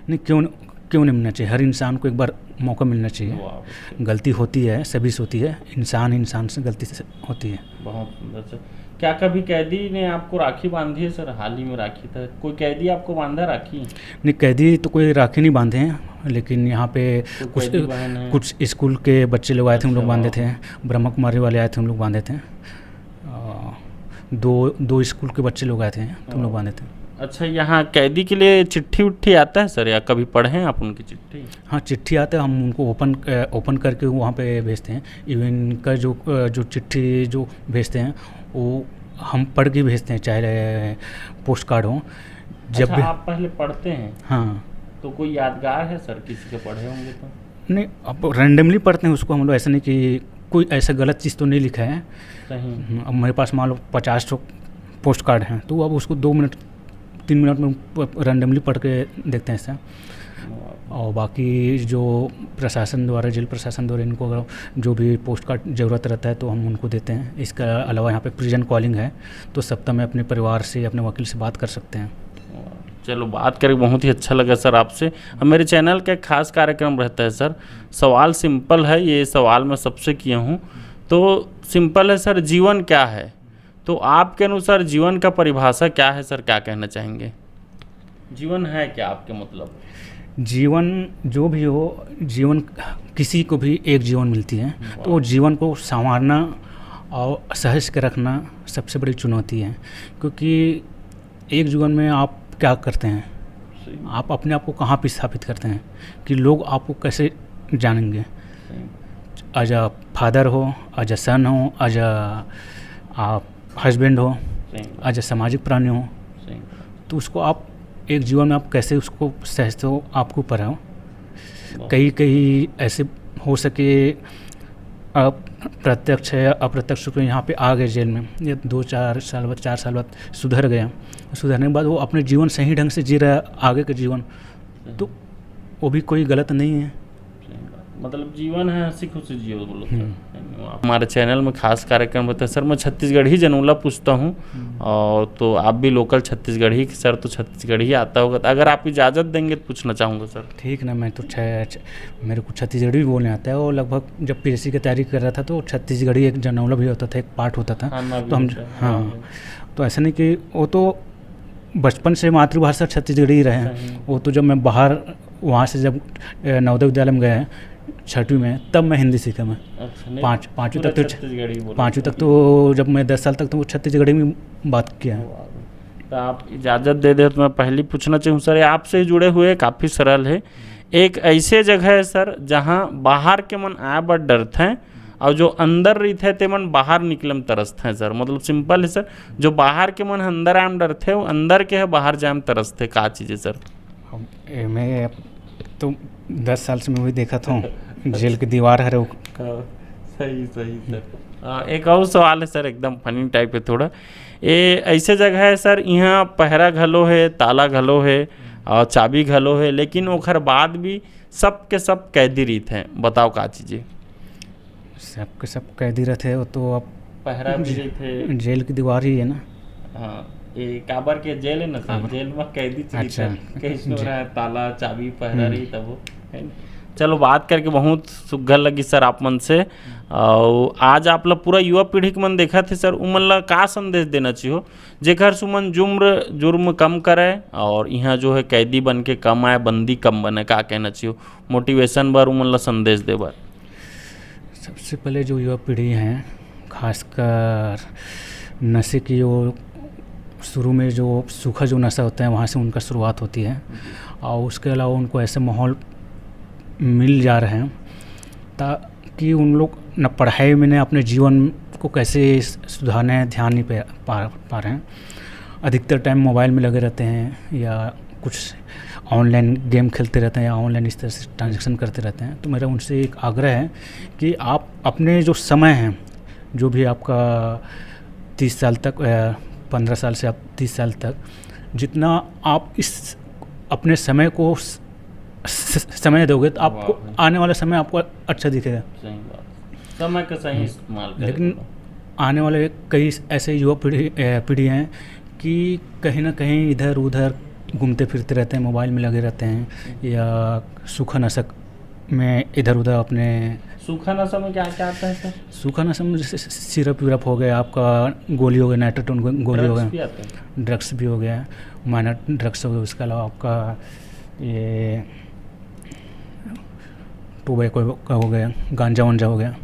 Speaker 2: नहीं, क्यों नहीं मिलना चाहिए? हर इंसान को एक बार मौका मिलना चाहिए। गलती होती है, सभी से होती है, इंसान से गलती से होती है।
Speaker 1: बहुत सुंदर सर। क्या कभी कैदी ने आपको राखी बांधी है सर? हाल ही में राखी था, कोई कैदी आपको बांधा राखी?
Speaker 2: नहीं, कैदी तो कोई राखी नहीं बांधे हैं, लेकिन यहाँ पे कुछ स्कूल के बच्चे लोग आए थे, हम लोग बांधे थे। ब्रह्मा कुमारी वाले आए थे, हम लोग बांधे थे। दो स्कूल के बच्चे लोग आए थे, तो हम लोग बांधे थे।
Speaker 1: अच्छा, यहाँ कैदी के लिए चिट्ठी उट्ठी आता है सर, या कभी पढ़े हैं आप उनकी चिट्ठी?
Speaker 2: हाँ, चिट्ठी आता है, हम उनको ओपन करके वहाँ पे भेजते हैं। इवन का जो चिट्ठी जो भेजते हैं वो हम पढ़ के भेजते हैं, चाहे पोस्ट कार्ड हो।
Speaker 1: जब अच्छा, आप पहले पढ़ते हैं?
Speaker 2: हाँ। तो
Speaker 1: कोई यादगार है सर, किसी के पढ़े होंगे तो?
Speaker 2: नहीं, अब रैंडमली पढ़ते हैं उसको हम लोग, ऐसा नहीं कि कोई ऐसा गलत चीज़ तो नहीं लिखा है।
Speaker 1: सही।
Speaker 2: अब मेरे पास मान लो 50 पोस्ट कार्ड हैं, तो अब उसको 2 मिनट 3 मिनट में रैंडमली पढ़ के देखते हैं ऐसा। और बाकी जो प्रशासन द्वारा, जेल प्रशासन द्वारा इनको अगर जो भी पोस्ट कार्ड ज़रूरत रहता है तो हम उनको देते हैं। इसके अलावा यहाँ पे प्रिजन कॉलिंग है, तो सप्ताह में अपने परिवार से, अपने वकील से बात कर सकते हैं।
Speaker 1: चलो, बात करके बहुत ही अच्छा लगा सर आपसे। अब मेरे चैनल का एक खास कार्यक्रम रहता है सर, सवाल सिंपल है, ये सवाल मैं सबसे किया हूँ। तो सिंपल है सर, जीवन क्या है? तो आपके अनुसार जीवन का परिभाषा क्या है सर, क्या कहना चाहेंगे? जीवन है क्या आपके मतलब?
Speaker 2: जीवन जो भी हो, जीवन किसी को भी एक जीवन मिलती है, तो वो जीवन को संवारना और सहज के रखना सबसे बड़ी चुनौती है। क्योंकि एक जीवन में आप क्या करते हैं, आप अपने आप को कहाँ पे स्थापित करते हैं कि लोग आपको कैसे जानेंगे? एज अ फादर हो, एज अ सन हो, एज अ हस्बैंड हो, एज अ सामाजिक प्राणी हो, तो उसको आप एक जीवन में आप कैसे उसको सहजते हो, आपको ऊपर है। कई ऐसे हो सके प्रत्यक्ष है, अप्रत्यक्ष रूप में यहाँ पे आ गए जेल में, ये 4 साल बाद सुधर गया। सुधरने के बाद वो अपने जीवन सही ढंग से जी रहा है, आगे का जीवन, तो वो भी कोई गलत नहीं है।
Speaker 1: मतलब जीवन है, हंसी खुशी जियो बोलो। हमारे चैनल में खास कार्यक्रम होता है सर, मैं छत्तीसगढ़ी जनूला पूछता हूँ, और तो आप भी लोकल छत्तीसगढ़ी सर, तो छत्तीसगढ़ी आता होगा, तो अगर आप इजाज़त देंगे तो पूछना चाहूँगा सर।
Speaker 2: ठीक ना, मैं तो मेरे को छत्तीसगढ़ी भी बोलने आता है, और लगभग जब पीएससी की तैयारी कर रहा था तो छत्तीसगढ़ी एक जनौला भी होता था, एक पार्ट होता था। तो हम तो ऐसा नहीं कि वो तो बचपन से मातृभाषा छत्तीसगढ़ी ही रहे हैं। वो तो जब मैं बाहर वहाँ से जब नवोदय विद्यालय में गए 6वीं में, तब मैं हिंदी सीखा। मैं पाँचवीं तक तो जब मैं 10 साल तक तो वो छत्तीसगढ़ी में बात किया है।
Speaker 1: तो आप इजाज़त दे दे तो मैं पहले पूछना चाहूँ सर, आपसे जुड़े हुए काफ़ी सरल है, एक ऐसे जगह है सर जहाँ बाहर के मन आए बड़ डरते हैं, और जो अंदर रहते हैं ते मन बाहर निकलम तरसते हैं सर। मतलब सिंपल है सर, जो बाहर के मन अंदर आए में डरते हैं, वो अंदर के है बाहर जाए में तरसते, का चीज़ है सर?
Speaker 2: मैं तो 10 साल से मैं वही देखा था, जेल की दीवार है।
Speaker 1: सही सर। एक और सवाल है सर, एकदम फनी टाइप है थोड़ा। ये ऐसे जगह है सर, यहाँ पहरा घलो है, ताला घलो है, और चाबी घलो है, लेकिन ओखर बाद भी सब के सब कैदी रहते हैं, बताओ का चीज़ें?
Speaker 2: सब के सब कैदी रहते हैं, वो तो अब
Speaker 1: पहरा भी रहते,
Speaker 2: जेल की दीवार ही है ना।
Speaker 1: हाँ, ये काबर के जेल है ना सर, जेल में कैदी कैसे हो रहा है, ताला चाबी पहरा रही तब वो है। चलो, बात करके बहुत सुघर लगी सर आप मन से। और आज आप लोग पूरा युवा पीढ़ी के मन देखा थे सर, उमन ला का संदेश देना चाहिए जेकर सुमन जुर्म कम करे, और यहाँ जो है कैदी बन के कम आए, बंदी कम बने, का कहना चाहिए मोटिवेशन बर, उमन ला संदेश दे बर?
Speaker 2: सबसे पहले जो युवा पीढ़ी हैं, खासकर नशे की जो शुरू में जो सूखा जो नशा होता है वहाँ से उनका शुरुआत होती है, और उसके अलावा उनको ऐसे माहौल मिल जा रहे हैं ताकि उन लोग न पढ़ाई में, न अपने जीवन को कैसे सुधारने हैं ध्यान नहीं पा रहे हैं। अधिकतर टाइम मोबाइल में लगे रहते हैं, या कुछ ऑनलाइन गेम खेलते रहते हैं, या ऑनलाइन इस तरह से ट्रांजैक्शन करते रहते हैं। तो मेरा उनसे एक आग्रह है कि आप अपने जो समय हैं, जो भी आपका 30 साल तक, 15 साल से आप 30 साल तक, जितना आप इस अपने समय को समय दोगे तो आपको आने वाला समय आपको अच्छा दिखेगा।
Speaker 1: सही बात, समय का सही इस्तेमाल करें।
Speaker 2: लेकिन आने वाले कई ऐसे युवा पीढ़ी हैं कि कहीं ना कहीं इधर उधर घूमते फिरते रहते हैं, मोबाइल में लगे रहते हैं, या सूखा नशक में इधर उधर अपने।
Speaker 1: सूखा नशा में क्या क्या आता है सर?
Speaker 2: सूखा नशा में जैसे सिरप विरप हो गया, आपका गोली हो गया, नाइट्रोटोन गोली हो गया, ड्रग्स भी हो गया, माइनर ड्रग्स हो गया, उसके अलावा आपका ये टोबैको का हो गया, गांजा वांजा हो गया।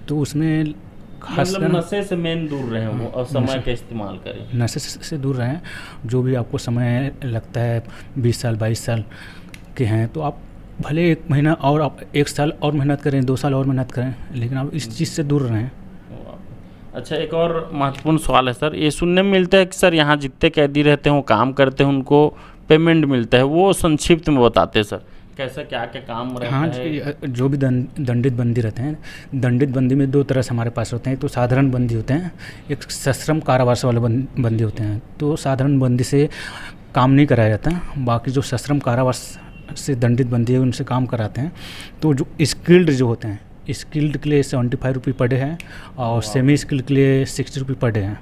Speaker 2: तो उसमें खास
Speaker 1: मतलब नशे से मेन दूर रहें वो और समय का इस्तेमाल करें।
Speaker 2: नशे से दूर रहें। जो भी आपको समय लगता है 20 साल 22 साल के हैं तो आप भले 1 महीना और आप 1 साल और मेहनत करें, 2 साल और मेहनत करें, लेकिन आप इस चीज़ से दूर रहें।
Speaker 1: अच्छा, एक और महत्वपूर्ण सवाल है सर, ये सुनने में मिलता है कि सर यहाँ जितने कैदी रहते हैं वो काम करते हैं, उनको पेमेंट मिलता है, वो संक्षिप्त में बताते हैं सर, कैसा क्या क्या काम रहता है?
Speaker 2: हाँ, जो भी दंडित बंदी रहते हैं, दंडित बंदी में 2 तरह से हमारे पास होते हैं। एक तो साधारण बंदी होते हैं, एक सश्रम कारावास वाले बंदी होते हैं। तो साधारण बंदी से काम नहीं कराया जाता, बाकी जो सश्रम कारावास से दंडित बंदी है उनसे काम कराते हैं। तो जो स्किल्ड जो होते हैं, स्किल्ड के लिए 75 रुपये पर डे है और सेमी स्किल्ड के लिए 60 रुपये पर डे है।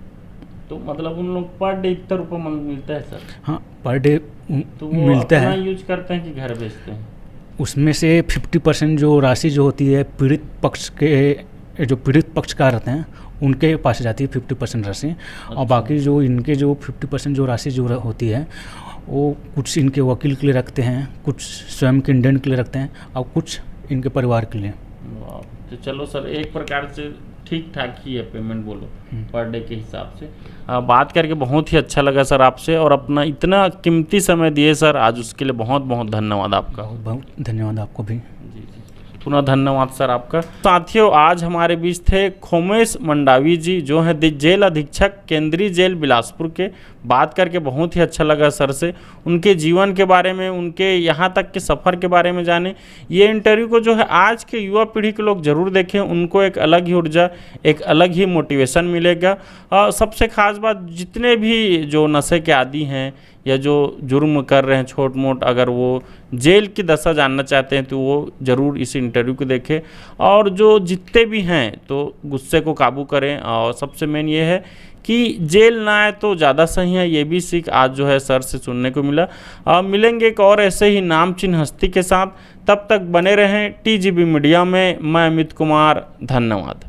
Speaker 1: तो मतलब उन लोग पर डे इतना रुपये मिलता है सर?
Speaker 2: हाँ, पर डे
Speaker 1: तो
Speaker 2: मिलता है।
Speaker 1: यूज करते हैं कि घर बेचते हैं?
Speaker 2: उसमें से 50% जो राशि जो होती है पीड़ित पक्ष के, जो पीड़ित पक्षकार रहते हैं उनके पास जाती है 50% राशि। और बाकी जो इनके जो 50% जो राशि जो होती है वो कुछ इनके वकील के लिए रखते हैं, कुछ स्वयं के इंडेंट के लिए रखते हैं और कुछ इनके परिवार के लिए।
Speaker 1: तो चलो सर, एक प्रकार से ठीक ठाक ही है पेमेंट बोलो पर डे के हिसाब से। बात करके बहुत ही अच्छा लगा सर आपसे, और अपना इतना कीमती समय दिए सर आज, उसके लिए बहुत बहुत धन्यवाद आपका।
Speaker 2: बहुत बहुत धन्यवाद आपको भी।
Speaker 1: जी जी, पुनः धन्यवाद सर आपका। साथियों, आज हमारे बीच थे खोमेश मंडावी जी, जो है जेल अधीक्षक केंद्रीय जेल बिलासपुर के। बात करके बहुत ही अच्छा लगा सर से, उनके जीवन के बारे में, उनके यहाँ तक के सफ़र के बारे में जाने। ये इंटरव्यू को जो है आज के युवा पीढ़ी के लोग ज़रूर देखें, उनको एक अलग ही ऊर्जा, एक अलग ही मोटिवेशन मिलेगा। सबसे खास बात, जितने भी जो नशे के आदी हैं या जो जुर्म कर रहे हैं छोट मोट, अगर वो जेल की दशा जानना चाहते हैं तो वो ज़रूर इस इंटरव्यू को देखें। और जो जितने भी हैं तो गुस्से को काबू करें, और सबसे मेन ये है कि जेल ना आए तो ज़्यादा सही है। ये भी सीख आज जो है सर से सुनने को मिला। मिलेंगे एक और ऐसे ही नामचीन हस्ती के साथ, तब तक बने रहें TGB मीडिया में। मैं अमित कुमार, धन्यवाद।